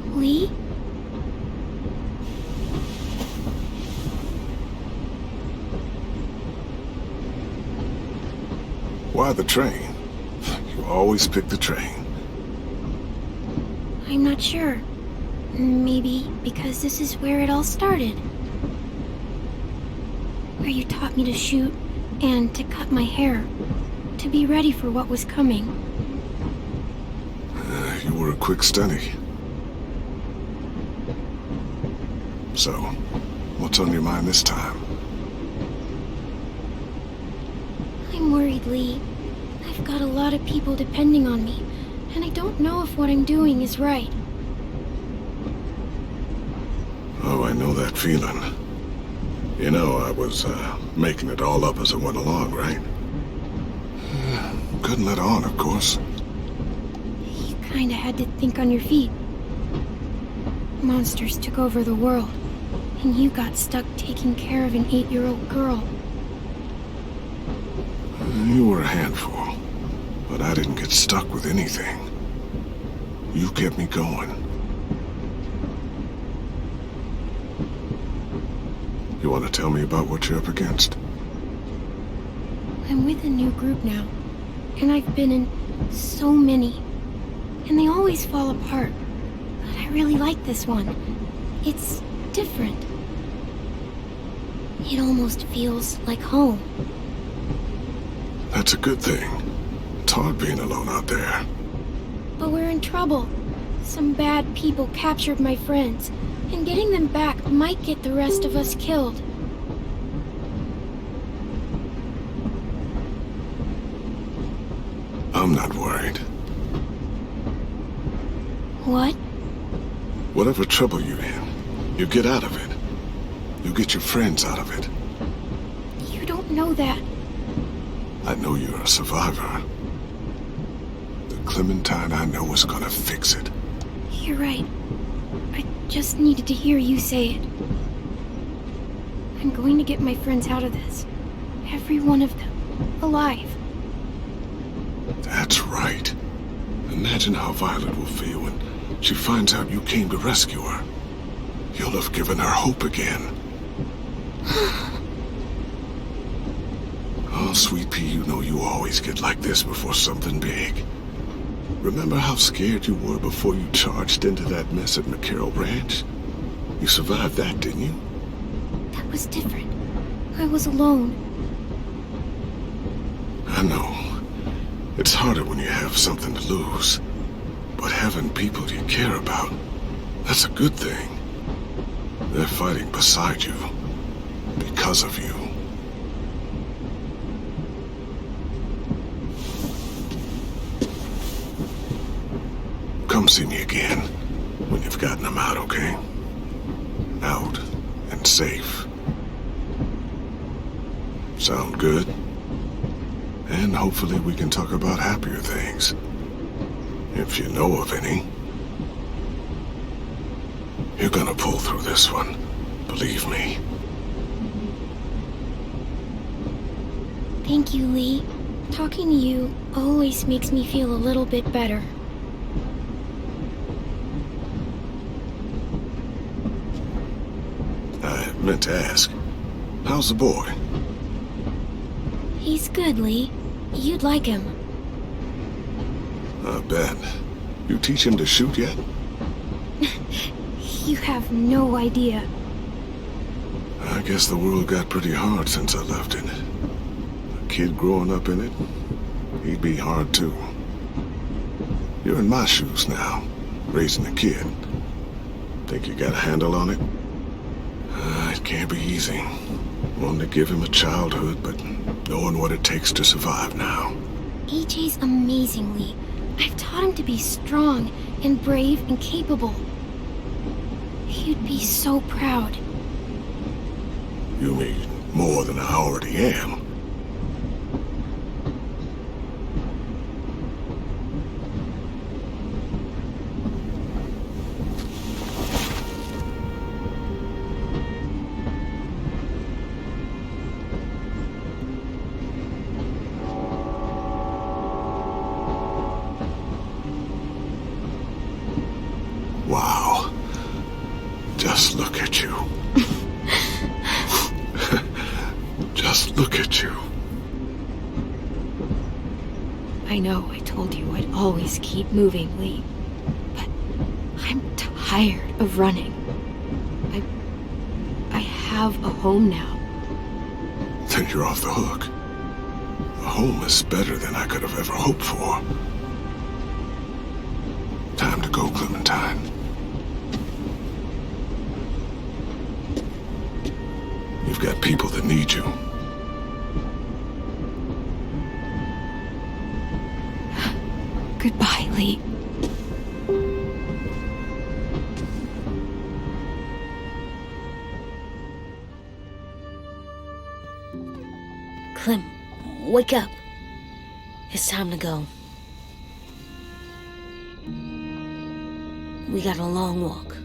Lee? Why the train? You always pick the train. I'm not sure. Maybe because this is where it all started. Where you taught me to shoot and to cut my hair, to be ready for what was coming. You were a quick study. So, what's on your mind this time? I'm worried, Lee. I've got a lot of people depending on me, and I don't know if what I'm doing is right. Oh, I know that feeling. You know, I was, making it all up as I went along, right? Couldn't let on, of course. You kinda had to think on your feet. Monsters took over the world, and you got stuck taking care of an 8-year-old girl. You were a handful, but I didn't get stuck with anything. You kept me going. You want to tell me about what you're up against? I'm with a new group now, and I've been in so many, and they always fall apart. But I really like this one. It's different. It almost feels like home. That's a good thing. It's hard being alone out there. But we're in trouble. Some bad people captured my friends, and getting them back might get the rest of us killed. I'm not worried. What? Whatever trouble you're in, you get out of it. You get your friends out of it. You don't know that. I know you're a survivor. The Clementine I know is gonna fix it. You're right. I just needed to hear you say it. I'm going to get my friends out of this. Every one of them. Alive. That's right. Imagine how Violet will feel when she finds out you came to rescue her. You'll have given her hope again. Oh, Sweet Pea, you know you always get like this before something big. Remember how scared you were before you charged into that mess at McCarroll Ranch? You survived that, didn't you? That was different. I was alone. I know. It's harder when you have something to lose. But having people you care about, that's a good thing. They're fighting beside you. Because of you. Come see me again when you've gotten them out, okay? Out and safe. Sound good? And hopefully we can talk about happier things. If you know of any. You're gonna pull through this one. Believe me. Thank you, Lee. Talking to you always makes me feel a little bit better. I meant to ask, how's the boy? He's good, Lee. You'd like him. I bet. You teach him to shoot yet? You have no idea. I guess the world got pretty hard since I left it. A kid growing up in it, he'd be hard too. You're in my shoes now, raising a kid. Think you got a handle on it? It can't be easy. Wanting to give him a childhood, but knowing what it takes to survive now. AJ's amazing, Lee. I've taught him to be strong and brave and capable. He'd be so proud. You mean more than I already am? Wow. Just look at you. Just look at you. I know I told you I'd always keep moving, Lee. But I'm tired of running. I have a home now. Then you're off the hook. A home is better than I could have ever hoped for. Time to go, Clementine. you've got people that need you. Goodbye, Lee. Clem, wake up. It's time to go. We got a long walk.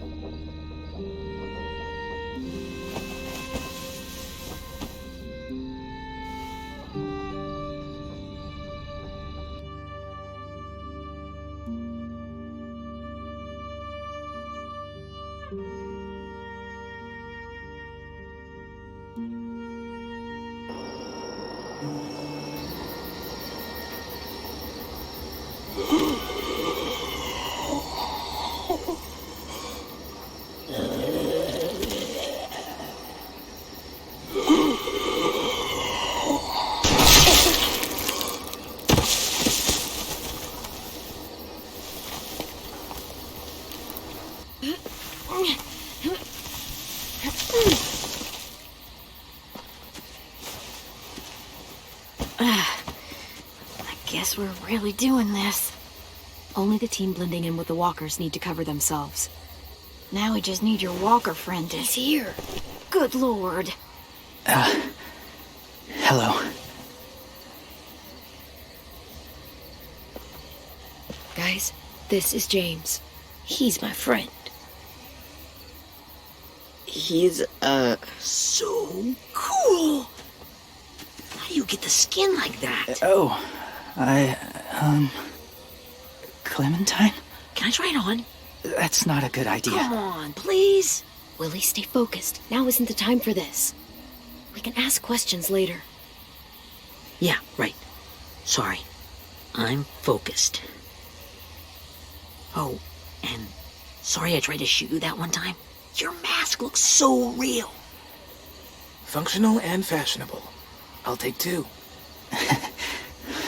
I guess we're really doing this. Only the team blending in with the walkers need to cover themselves. Now we just need your walker friend to... He's here. Good lord. Hello. Guys, this is James. He's my friend. He's, so cool. How do you get the skin like that? Oh, Clementine? Can I try it on? That's not a good idea. Come on, please. Willie, stay focused. Now isn't the time for this. We can ask questions later. Yeah, right. Sorry. I'm focused. Oh, and sorry I tried to shoot you that one time. Your mask looks so real. Functional and fashionable. I'll take 2.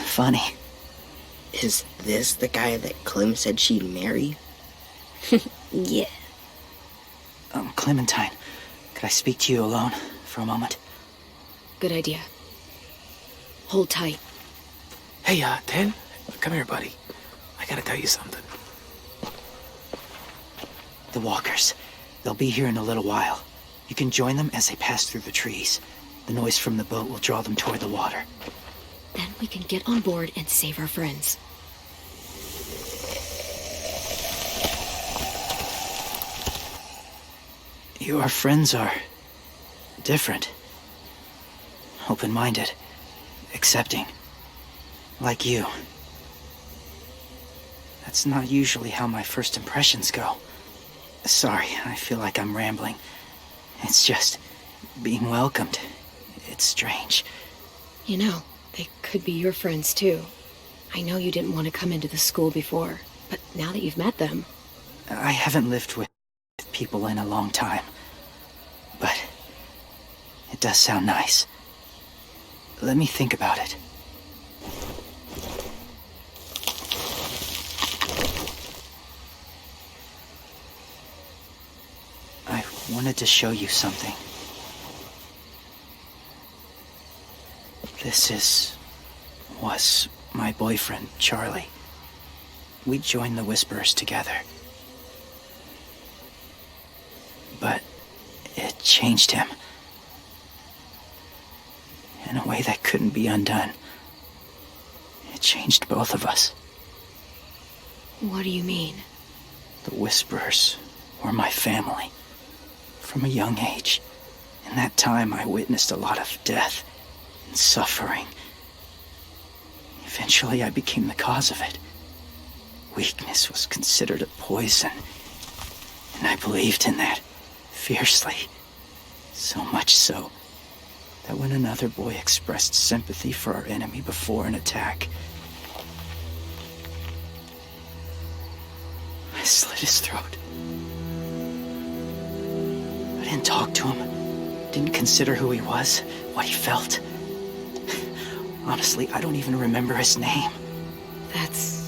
Funny. Is this the guy that Clem said she'd marry? Yeah. Clementine, could I speak to you alone for a moment? Good idea. Hold tight. Hey, Ten, come here, buddy. I gotta tell you something. The walkers. They'll be here in a little while. You can join them as they pass through the trees. The noise from the boat will draw them toward the water. Then we can get on board and save our friends. Your friends are different. Open-minded. Accepting. Like you. That's not usually how my first impressions go. Sorry, I feel like I'm rambling. It's just being welcomed. It's strange. You know, they could be your friends too. I know you didn't want to come into the school before, but now that you've met them... I haven't lived with people in a long time. But it does sound nice. Let me think about it. I wanted to show you something. Was my boyfriend, Charlie. We joined the Whisperers together. But it changed him. In a way that couldn't be undone. It changed both of us. What do you mean? The Whisperers were my family. From a young age. In that time, I witnessed a lot of death and suffering. Eventually, I became the cause of it. Weakness was considered a poison. And I believed in that fiercely. So much so that when another boy expressed sympathy for our enemy before an attack, I slit his throat. I didn't talk to him, didn't consider who he was, what he felt. Honestly, I don't even remember his name. That's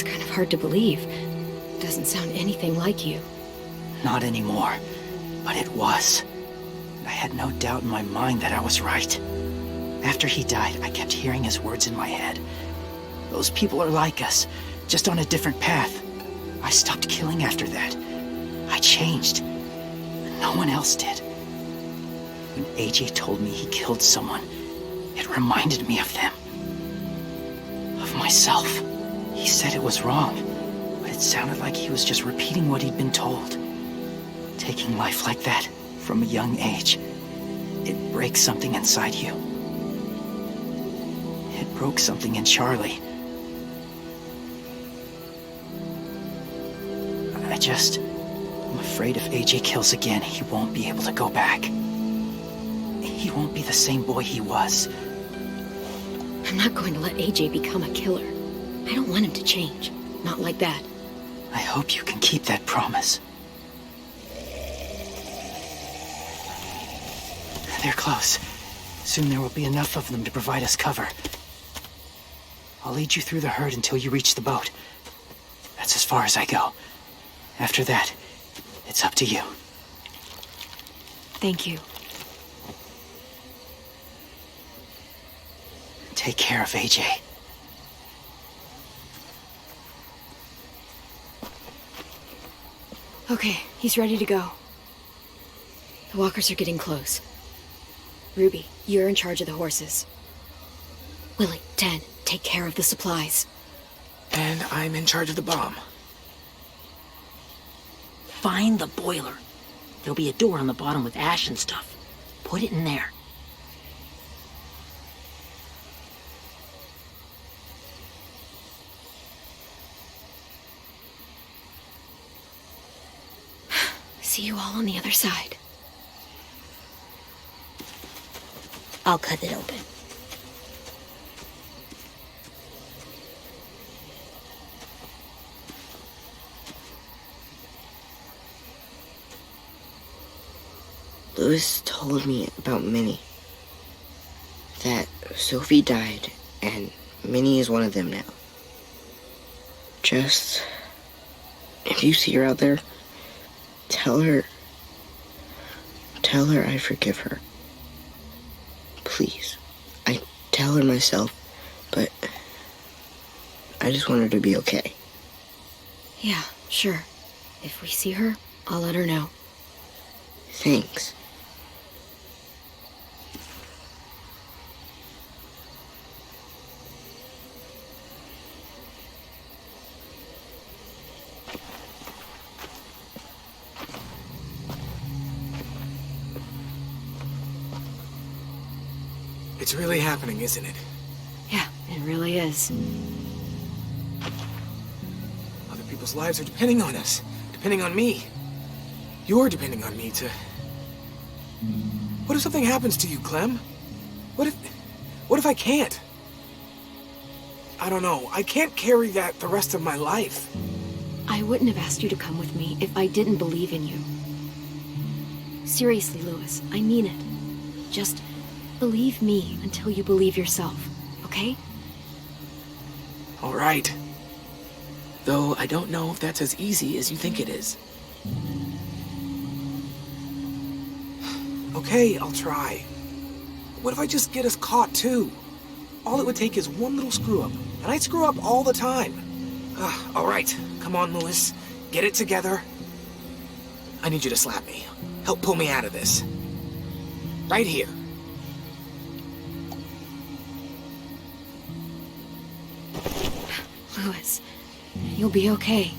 kind of hard to believe. Doesn't sound anything like you. Not anymore, but it was. I had no doubt in my mind that I was right. After he died, I kept hearing his words in my head. Those people are like us, just on a different path. I stopped killing after that. I changed. And no one else did. When AJ told me he killed someone, it reminded me of them. Of myself. He said it was wrong, but it sounded like he was just repeating what he'd been told. Taking life like that, from a young age, it breaks something inside you. It broke something in Charlie. I'm afraid if AJ kills again, he won't be able to go back. He won't be the same boy he was. I'm not going to let AJ become a killer. I don't want him to change. Not like that. I hope you can keep that promise. They're close. Soon there will be enough of them to provide us cover. I'll lead you through the herd until you reach the boat. That's as far as I go. After that, it's up to you. Thank you. Take care of AJ. Okay, he's ready to go. The walkers are getting close. Ruby, you're in charge of the horses. Willie, Dan, take care of the supplies. And I'm in charge of the bomb. Find the boiler. There'll be a door on the bottom with ash and stuff. Put it in there. See you all on the other side. I'll cut it open. Louis told me about Minnie. That Sophie died, and Minnie is one of them now. Just, if you see her out there, tell her I forgive her. Please. I tell her myself, but I just want her to be okay. Yeah, sure. If we see her, I'll let her know. Thanks. It's really happening, isn't it? Yeah, it really is. Other people's lives are depending on us. Depending on me. You're depending on me to... What if something happens to you, Clem? What if I can't? I don't know. I can't carry that the rest of my life. I wouldn't have asked you to come with me if I didn't believe in you. Seriously, Louis, I mean it. Just believe me until you believe yourself, okay? All right. Though I don't know if that's as easy as you think it is. Okay, I'll try. What if I just get us caught, too? All it would take is one little screw-up, and I screw up all the time. All right, come on, Louis. Get it together. I need you to slap me. Help pull me out of this. Right here. Louis, you'll be okay.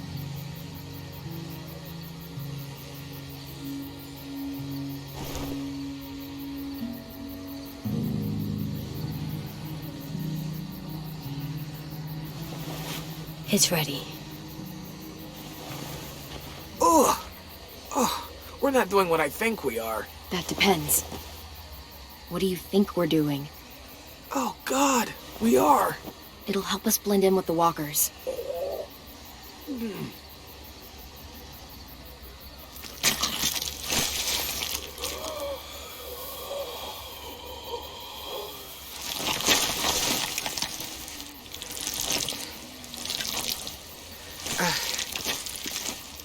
It's ready. Ugh! Oh, we're not doing what I think we are. That depends. What do you think we're doing? Oh, God, we are. It'll help us blend in with the walkers.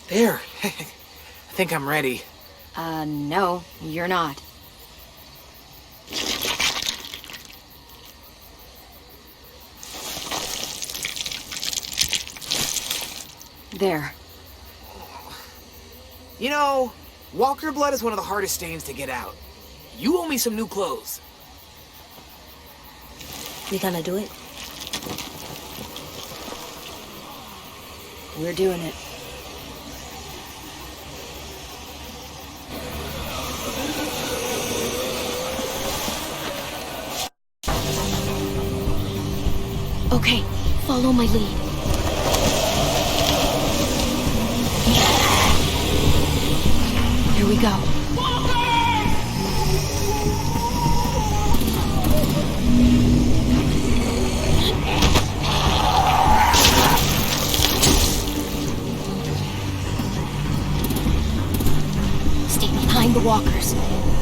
There. I think I'm ready. No, you're not. there. You know, walker blood is one of the hardest stains to get out. You owe me some new clothes. We gonna do it? We're doing it. Okay, follow my lead. Here we go. Stay behind the walkers.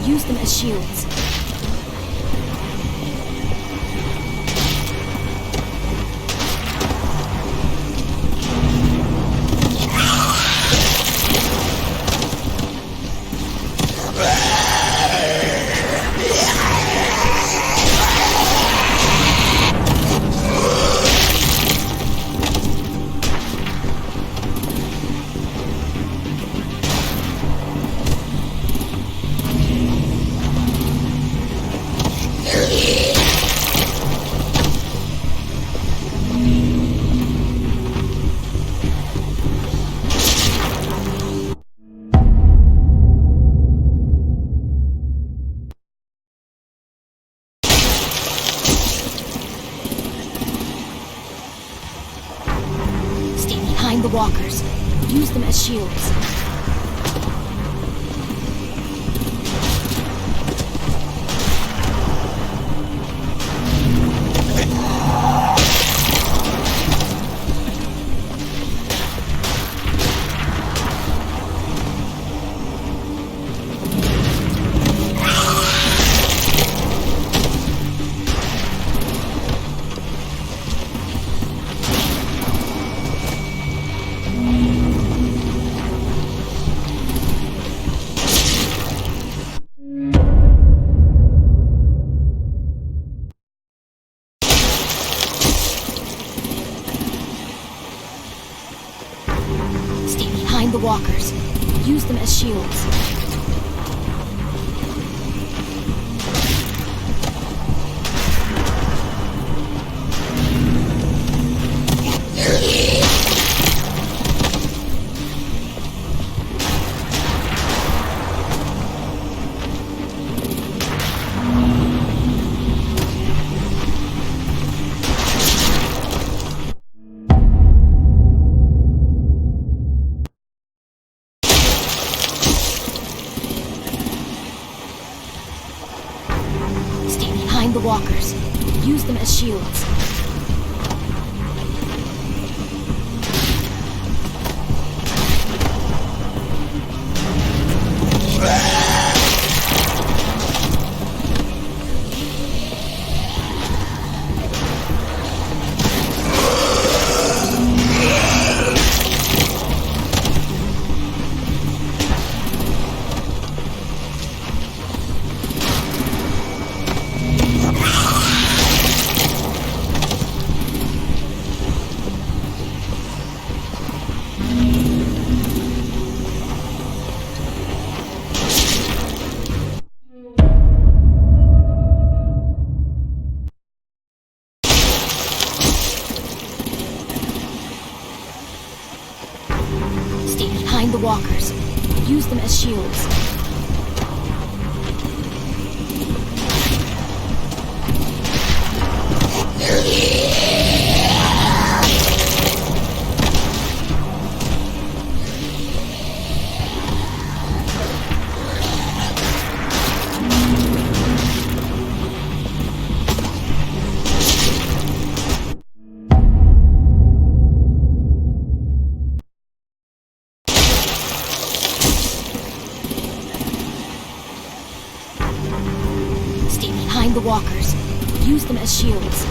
Use them as shields. Behind the walkers. Use them as shields. Behind the walkers. Use them as shields. Behind the walkers. Use them as shields. Behind the walkers. Use them as shields. Behind the walkers. Use them as shields.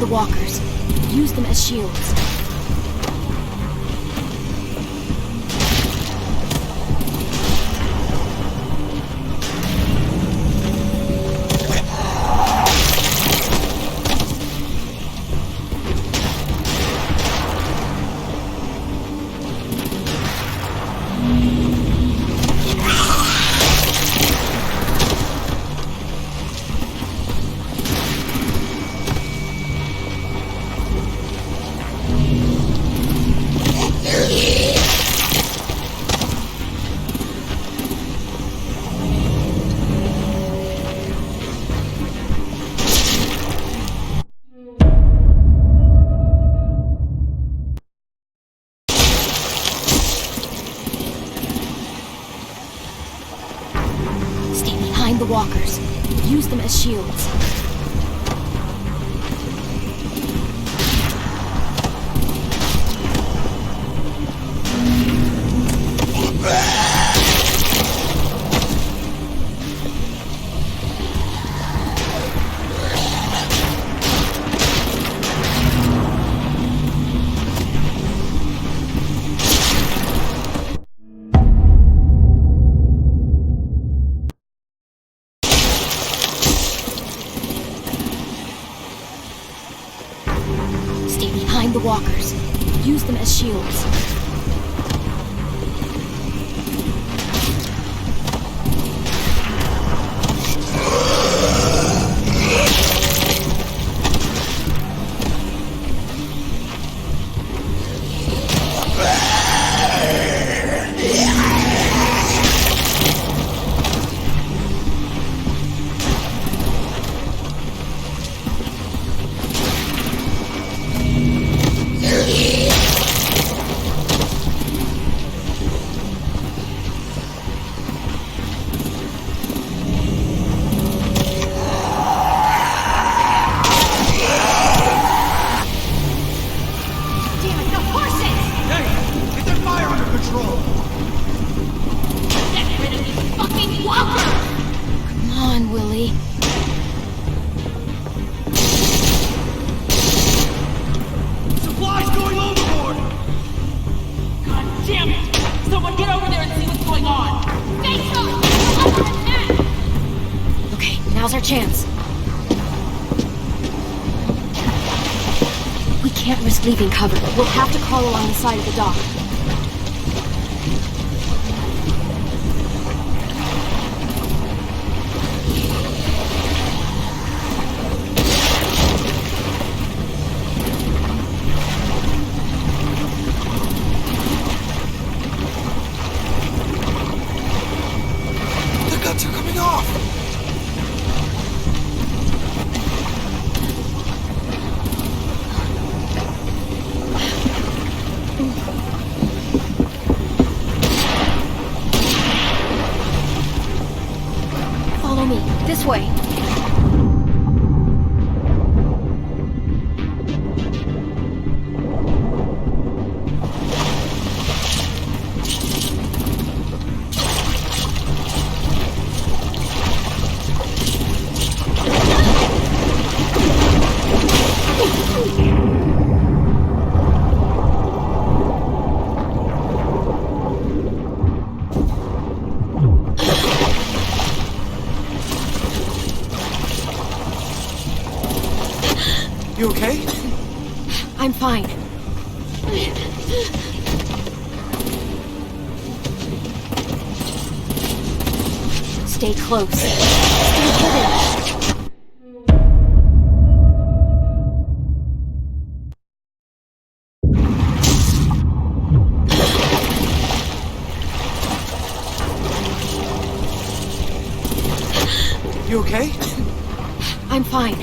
walkers. Use them as shields. The walkers. Use them as shields. Behind the walkers. Use them as shields. Now's our chance. We can't risk leaving cover. We'll have to crawl along the side of the dock. The guts are coming off! This way. You okay? I'm fine. Stay close. Stay hidden. You okay? I'm fine.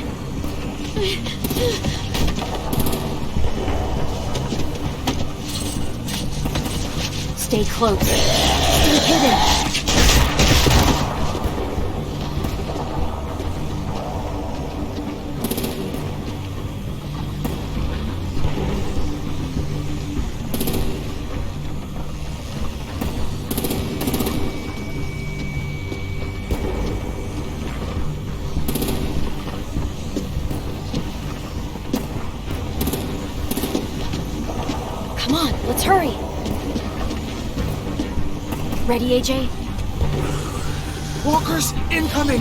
Stay close. Stay hidden. Ready, AJ? Walkers incoming!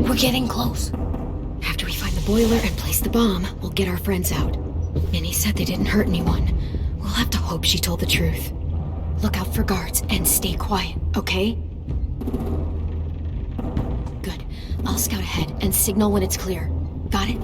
We're getting close. After we find the boiler and place the bomb, we'll get our friends out. Minnie said they didn't hurt anyone. We'll have to hope she told the truth. Look out for guards and stay quiet, okay? Good. I'll scout ahead and signal when it's clear. Got it?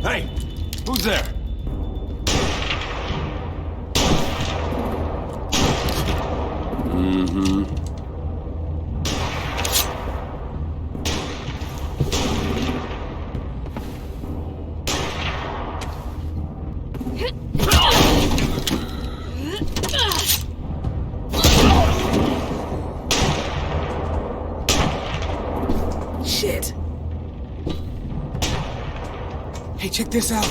Hey, who's there? Shit! Hey, check this out.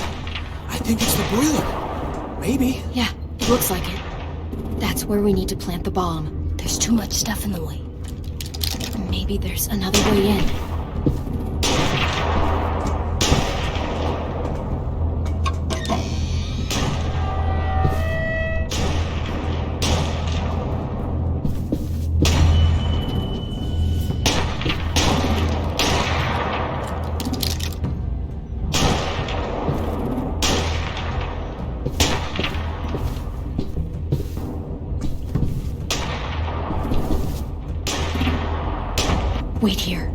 I think it's the boiler. Maybe. Yeah, it looks like it. That's where we need to plant the bomb. There's too much stuff in the way. Maybe there's another way in. Wait here.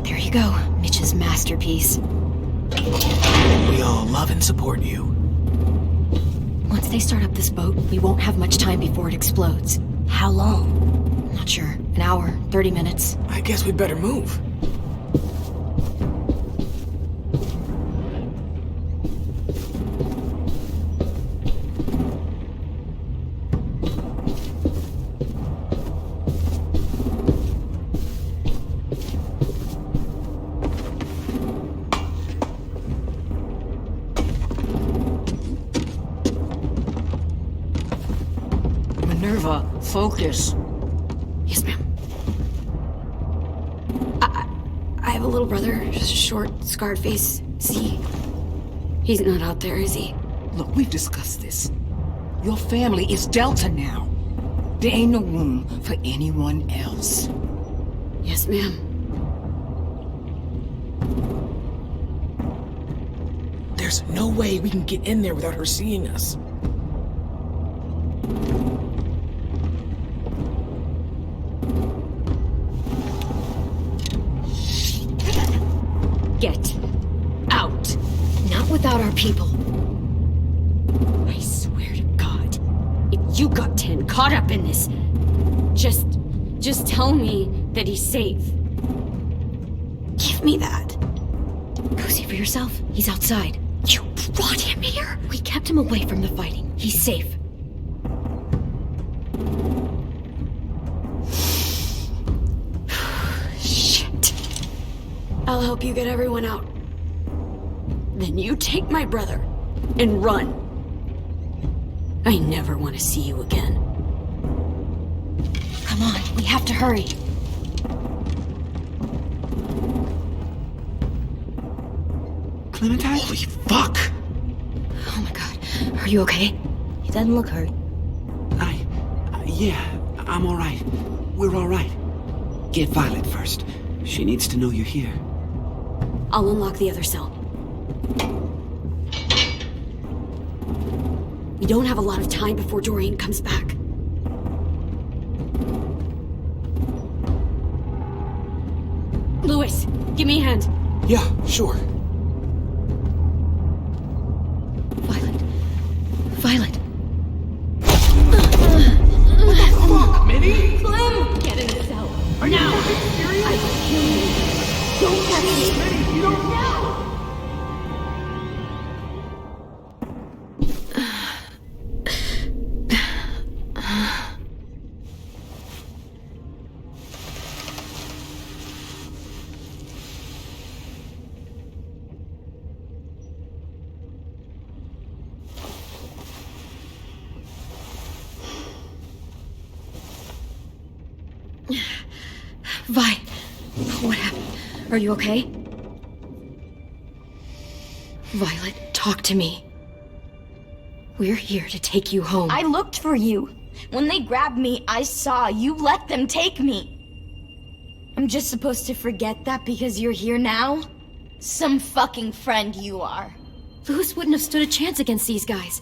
There you go, Mitch's masterpiece. We all love and support you. Once they start up this boat, we won't have much time before it explodes. How long? Not sure. An hour, 30 minutes. I guess we'd better move. this. Yes, ma'am. I have a little brother, just a short, scarred face. See, he's not out there, is he? Look, we've discussed this. Your family is Delta now. There ain't no room for anyone else. Yes, ma'am. There's no way we can get in there without her seeing us. Get out. Not without our people. I swear to God, if you got 10 caught up in this, just tell me that he's safe. Give me that. Go see for yourself. He's outside. You brought him here? We kept him away from the fighting. He's safe. Shit. I'll help you get everyone out. Then you take my brother and run. I never want to see you again. Come on, we have to hurry. Clementine? Holy fuck! Oh my God. Are you okay? He doesn't look hurt. Yeah, I'm alright. We're alright. Get Violet first. She needs to know you're here. I'll unlock the other cell. We don't have a lot of time before Doreen comes back. Lewis, give me a hand. Yeah, sure. Violet. Violet. Fuck, Minnie! Clem! Get in the cell. Now! I will kill you. Don't touch me! Minnie, you don't... Vi, what happened? Are you okay? Violet, talk to me. We're here to take you home. I looked for you. When they grabbed me, I saw you let them take me. I'm just supposed to forget that because you're here now? Some fucking friend you are. Lewis wouldn't have stood a chance against these guys.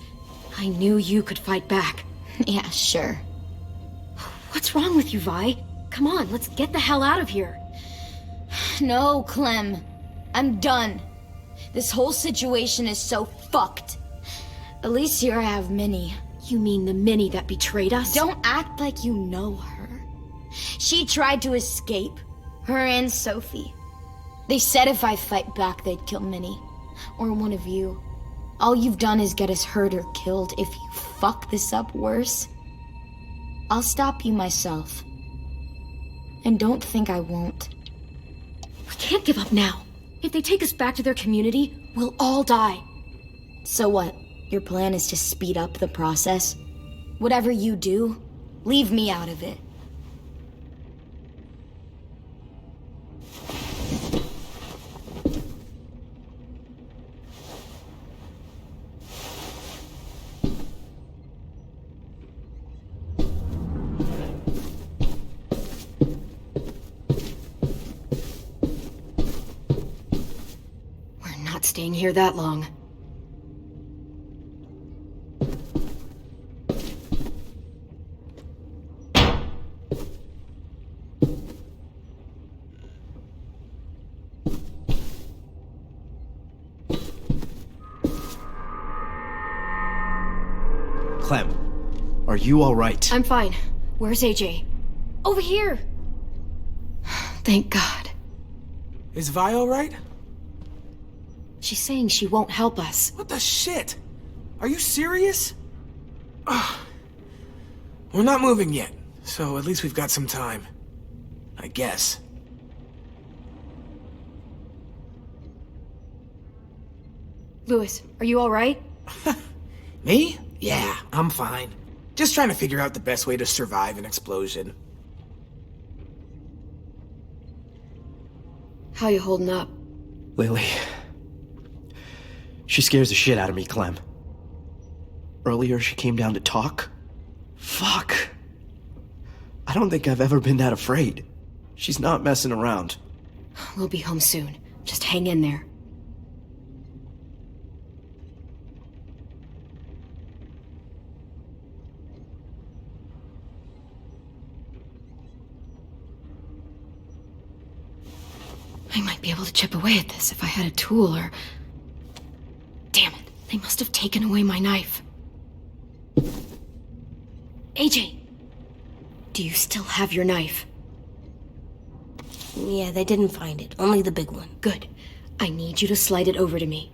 I knew you could fight back. Yeah, sure. What's wrong with you, Vi? Come on, let's get the hell out of here. No, Clem. I'm done. This whole situation is so fucked. At least here I have Minnie. You mean the Minnie that betrayed us? Don't act like you know her. She tried to escape. Her and Sophie. They said if I fight back, they'd kill Minnie. Or one of you. All you've done is get us hurt or killed. If you fuck this up worse, I'll stop you myself. And don't think I won't. We can't give up now. If they take us back to their community, we'll all die. So what? Your plan is to speed up the process? Whatever you do, leave me out of it. Not staying here that long. Clem, are you alright? I'm fine. Where's AJ? Over here! Thank God. Is Vi alright? She's saying she won't help us. What the shit? Are you serious? We're not moving yet, so at least we've got some time. I guess. Lewis, are you alright? Me? Yeah, I'm fine. Just trying to figure out the best way to survive an explosion. How you holding up? Lily. She scares the shit out of me, Clem. Earlier she came down to talk. Fuck. I don't think I've ever been that afraid. She's not messing around. We'll be home soon. Just hang in there. I might be able to chip away at this if I had a tool or... Damn it, they must have taken away my knife. AJ! Do you still have your knife? Yeah, they didn't find it. Only the big one. Good. I need you to slide it over to me.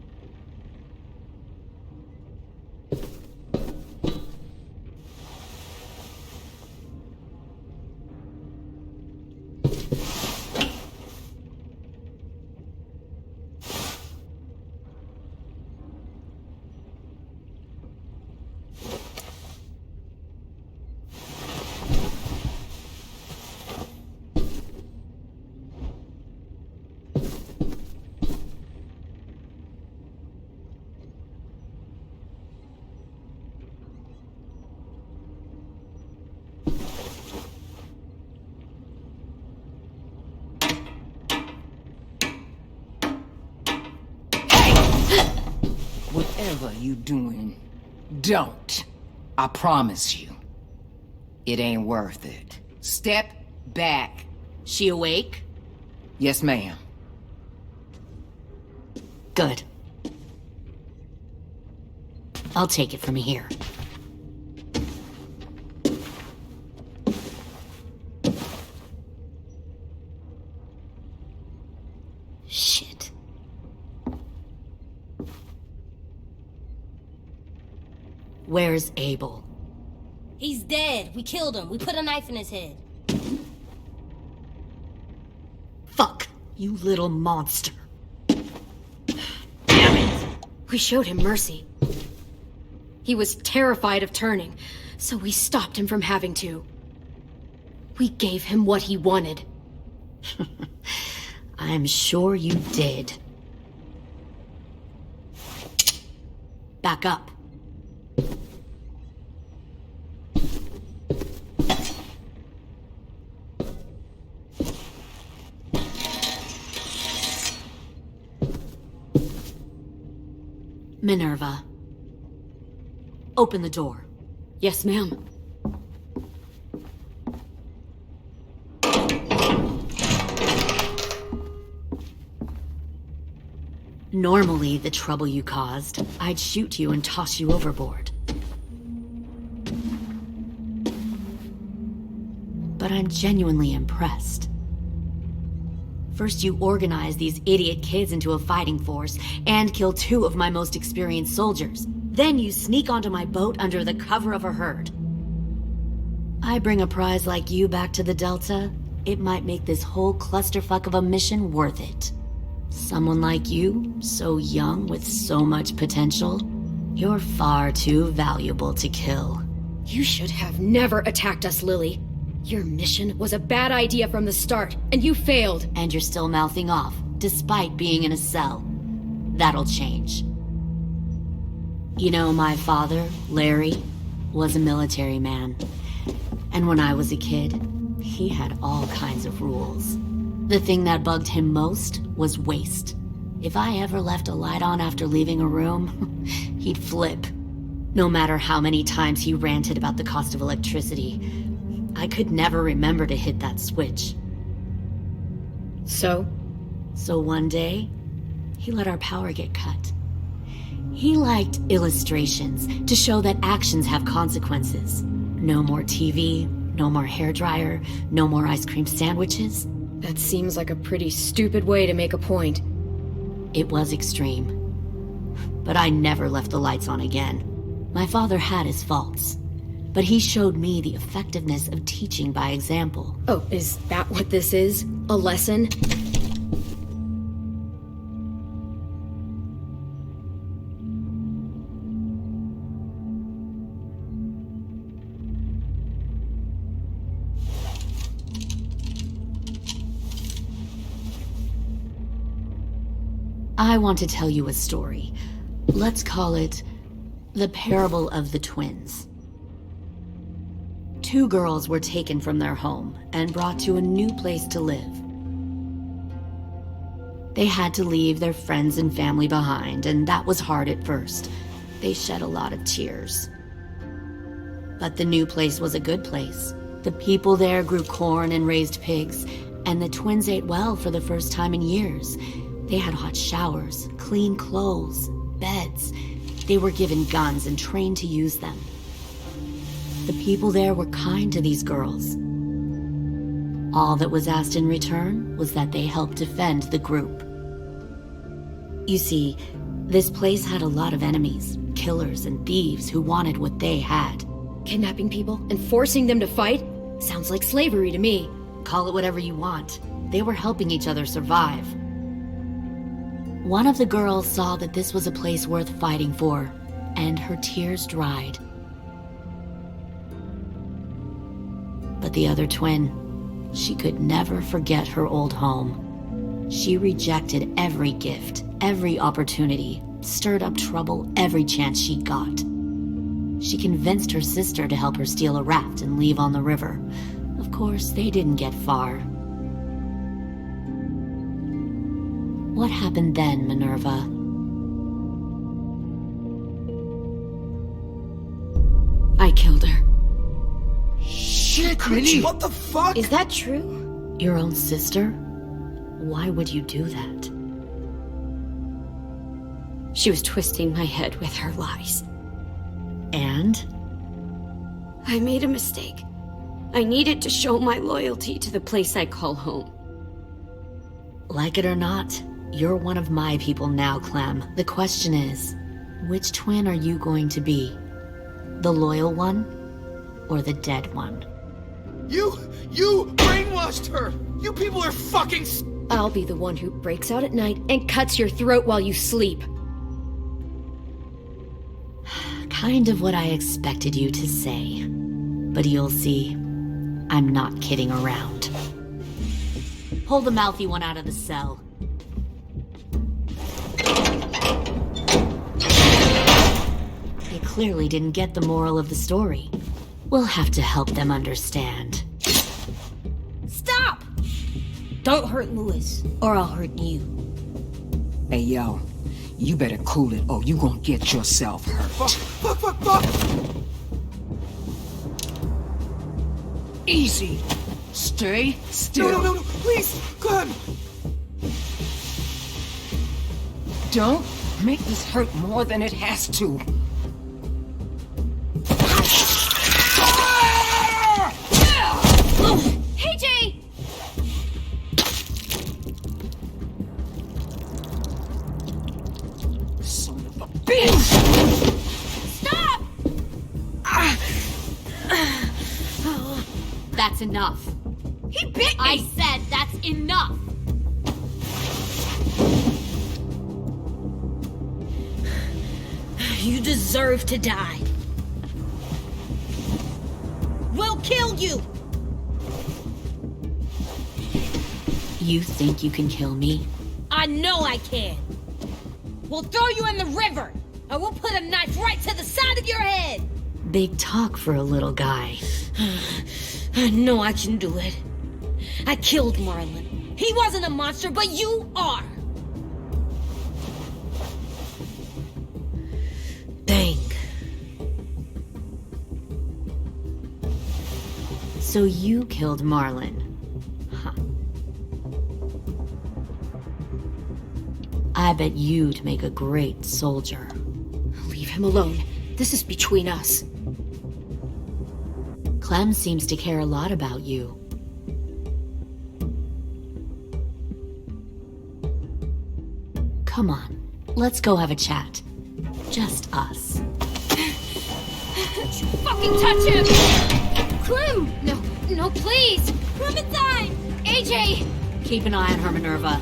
Whatever you doing, don't. I promise you. It ain't worth it. Step back. She awake? Yes, ma'am. Good. I'll take it from here. Shit. Where's Abel? He's dead. We killed him. We put a knife in his head. Fuck, you little monster. We showed him mercy. He was terrified of turning, so we stopped him from having to. We gave him what he wanted. I'm sure you did. Back up. Minerva. Open the door. Yes, ma'am. Normally, the trouble you caused, I'd shoot you and toss you overboard. But I'm genuinely impressed. First, you organize these idiot kids into a fighting force and kill 2 of my most experienced soldiers. Then you sneak onto my boat under the cover of a herd. I bring a prize like you back to the Delta, it might make this whole clusterfuck of a mission worth it. Someone like you, so young with so much potential, you're far too valuable to kill. You should have never attacked us, Lily. Your mission was a bad idea from the start, and you failed. And you're still mouthing off, despite being in a cell. That'll change. You know, my father, Larry, was a military man. And when I was a kid, he had all kinds of rules. The thing that bugged him most was waste. If I ever left a light on after leaving a room, he'd flip. No matter how many times he ranted about the cost of electricity, I could never remember to hit that switch. So? So one day, he let our power get cut. He liked illustrations to show that actions have consequences. No more TV, no more hairdryer, no more ice cream sandwiches. That seems like a pretty stupid way to make a point. It was extreme. But I never left the lights on again. My father had his faults, but he showed me the effectiveness of teaching by example. Oh, is that what this is? A lesson? I want to tell you a story. Let's call it the Parable of the Twins. 2 girls were taken from their home and brought to a new place to live. They had to leave their friends and family behind, and that was hard at first. They shed a lot of tears. But the new place was a good place. The people there grew corn and raised pigs, and the twins ate well for the first time in years. They had hot showers, clean clothes, beds. They were given guns and trained to use them. The people there were kind to these girls. All that was asked in return was that they help defend the group. You see, this place had a lot of enemies, killers and thieves who wanted what they had. Kidnapping people and forcing them to fight? Sounds like slavery to me. Call it whatever you want. They were helping each other survive. One of the girls saw that this was a place worth fighting for, and her tears dried. But the other twin, she could never forget her old home. She rejected every gift, every opportunity, stirred up trouble every chance she got. She convinced her sister to help her steal a raft and leave on the river. Of course, they didn't get far. What happened then, Minerva? I killed her. Shit, Minnie! What the fuck? Is that true? Your own sister? Why would you do that? She was twisting my head with her lies. And? I made a mistake. I needed to show my loyalty to the place I call home. Like it or not, you're one of my people now, Clem. The question is, which twin are you going to be? The loyal one or the dead one? You brainwashed her! You people are fucking I'll be the one who breaks out at night and cuts your throat while you sleep. Kind of what I expected you to say. But you'll see, I'm not kidding around. Pull the mouthy one out of the cell. They clearly didn't get the moral of the story. We'll have to help them understand. Stop! Don't hurt Louis, or I'll hurt you. Hey, yo. You better cool it or you gonna get yourself hurt. Fuck! Easy. Stay still. No, please, Clem! Don't make this hurt more than it has to. Hey, Jay! Son of a bitch! Stop! That's enough. He bit me! I said that's enough! You deserve to die. We'll kill you! You think you can kill me? I know I can. We'll throw you in the river, and we'll put a knife right to the side of your head. Big talk for a little guy. I know I can do it. I killed Marlon. He wasn't a monster, but you are. Dang. So you killed Marlon. Huh. I bet you'd make a great soldier. Leave him alone. This is between us. Clem seems to care a lot about you. Come on, let's go have a chat. Just us. Don't you fucking touch him! Clem! No, please! Clementine! AJ! Keep an eye on her, Minerva.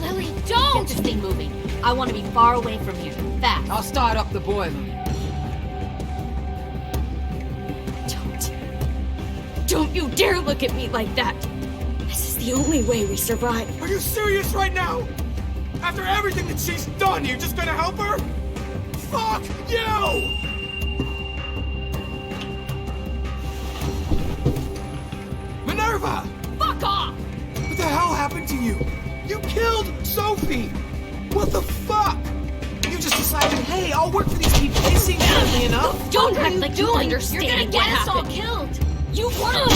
Lily, Get don't! this thing moving. I want to be far away from here. Fast. I'll start up the boiler. Don't you dare look at me like that! This is the only way we survive. Are you serious right now? After everything that she's done, you're just gonna help her? Fuck you! Minerva! Fuck off! What the hell happened to you? You killed Sophie! What the fuck? You just decided, hey, I'll work for these people. They seem friendly enough. Don't act like you understand. You're gonna get us all killed. You want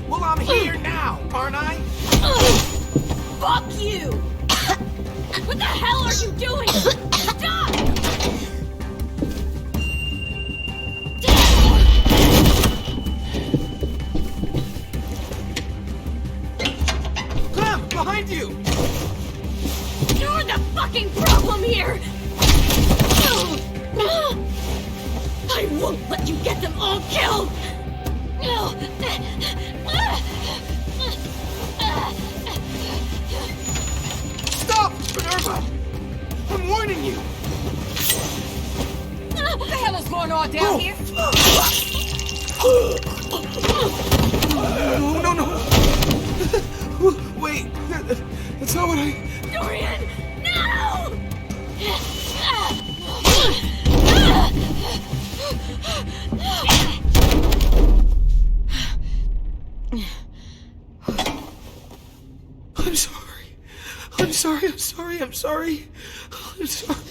Well, I'm here now, aren't I? Fuck you! What the hell are you doing? Stop! Clem, behind you! You're the fucking problem here! I won't let you get them all killed! Stop, Minerva! I'm warning you! What the hell is going on down here? No. Wait, that's not what I... Dorian, no! I'm sorry. I'm sorry.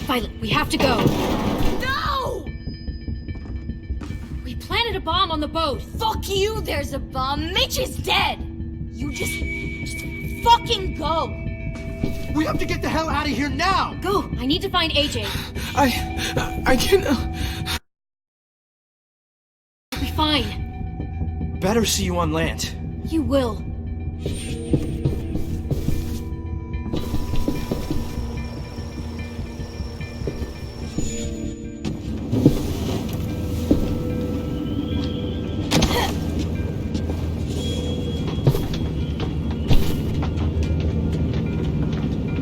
Violet, we have to go. No! We planted a bomb on the boat. Fuck you, there's a bomb. Mitch is dead. You just fucking go. We have to get the hell out of here now! Go! I need to find AJ. I can't... Be fine. Better see you on land. You will.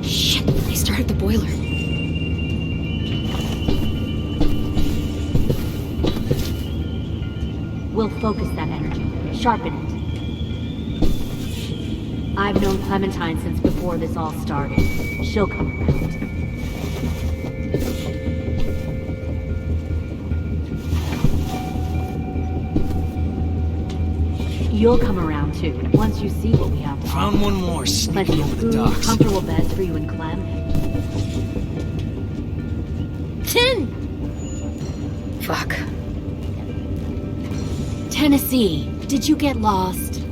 Shit, they started the boiler. We'll focus that energy, sharpen it. I've known Clementine since before this all started. She'll come around. You'll come around too, once you see what we have to Found offer. one more Plenty sneaking of over the food, docks. comfortable beds for you and Clem. Tin! Fuck. Tennessee, did you get lost?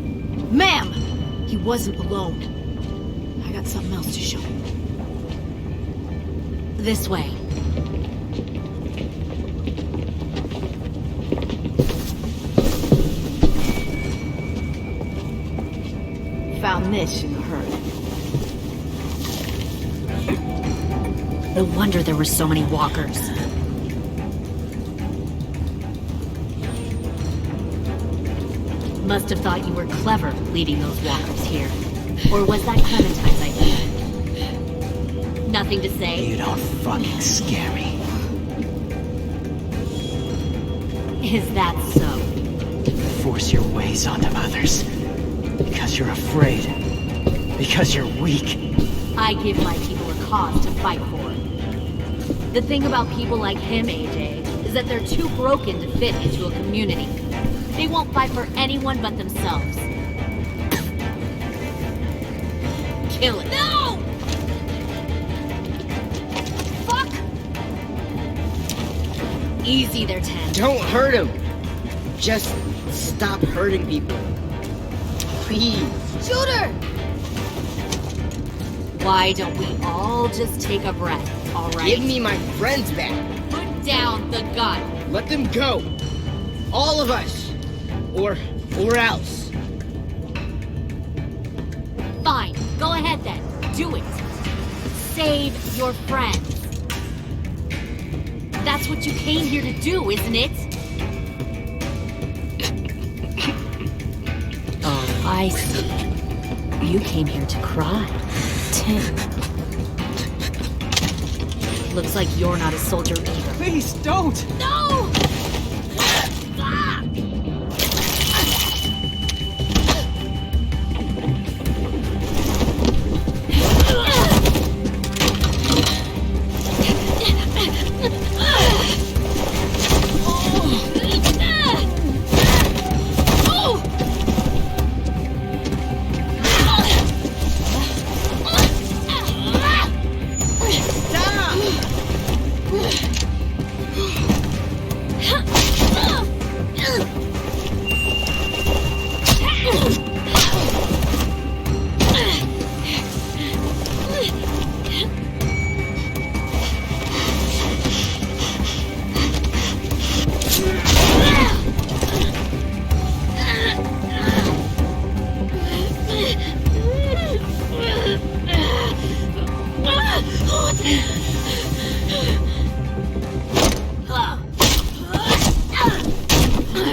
Ma'am! He wasn't alone. I got something else to show him. This way. Found this in the herd. No wonder there were so many walkers. Must have thought you were clever leading those walkers here. Or was that Clementine's idea? Nothing to say? You don't fucking scare me. Is that so? Force your ways onto others. Because you're afraid. Because you're weak. I give my people a cause to fight for. The thing about people like him, AJ, is that they're too broken to fit into a community. They won't fight for anyone but themselves. Kill it. No! Fuck! Easy there, Ten. Don't hurt him. Just stop hurting people. Please. Shoot her! Why don't we all just take a breath, alright? Give me my friends back. Put down the gun. Let them go. All of us. Or else. Fine, go ahead then. Do it. Save your friends. That's what you came here to do, isn't it? Oh, I see. You came here to cry. Tin. Looks like you're not a soldier either. Please, don't! No!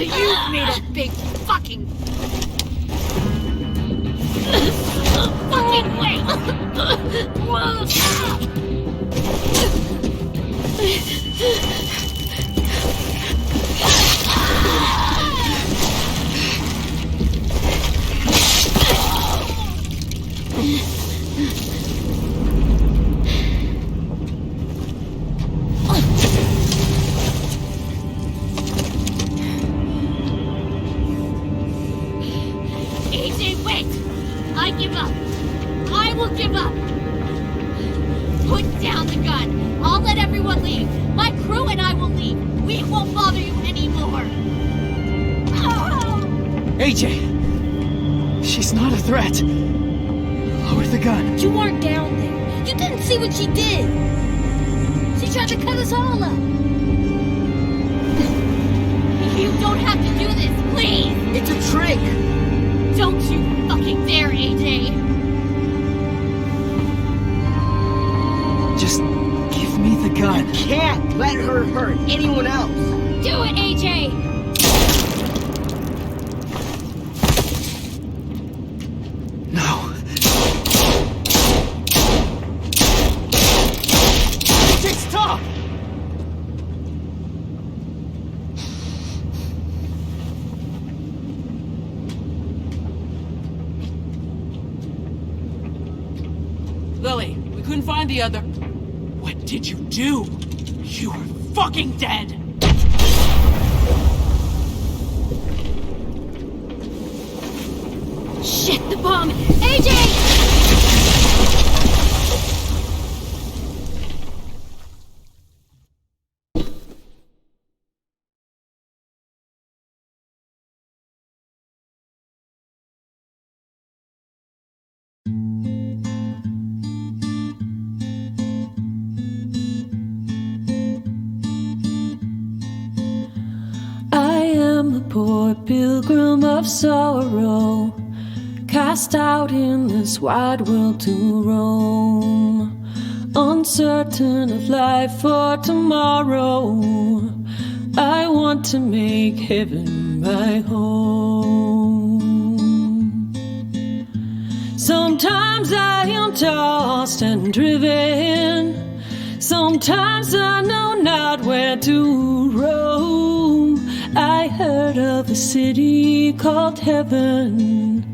You made a big fucking wait! AJ, wait! I give up. I will give up. Put down the gun. I'll let everyone leave. My crew and I will leave. We won't bother you anymore. AJ! She's not a threat. Lower the gun. You weren't down there. You didn't see what she did. She tried to cut us all up. You don't have to do this, please! It's a trick! Don't you fucking dare, AJ! Just give me the gun. Can't let her hurt anyone else! Do it, AJ! No. AJ, stop! Lily, we couldn't find the other. What did you do? You were fucking dead! Shit, the bomb! AJ! I am a poor pilgrim of sorrow, cast out in this wide world to roam, uncertain of life for tomorrow. I want to make heaven my home. Sometimes I am tossed and driven, sometimes I know not where to roam. I heard of a city called heaven,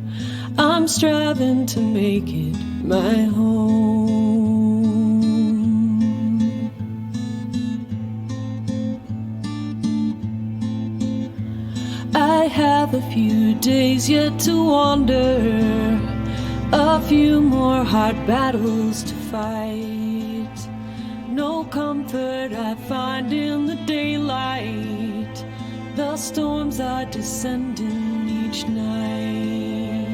I'm striving to make it my home. I have a few days yet to wander, a few more hard battles to fight. No comfort I find in the daylight, the storms are descending each night.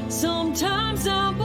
Sometimes I'm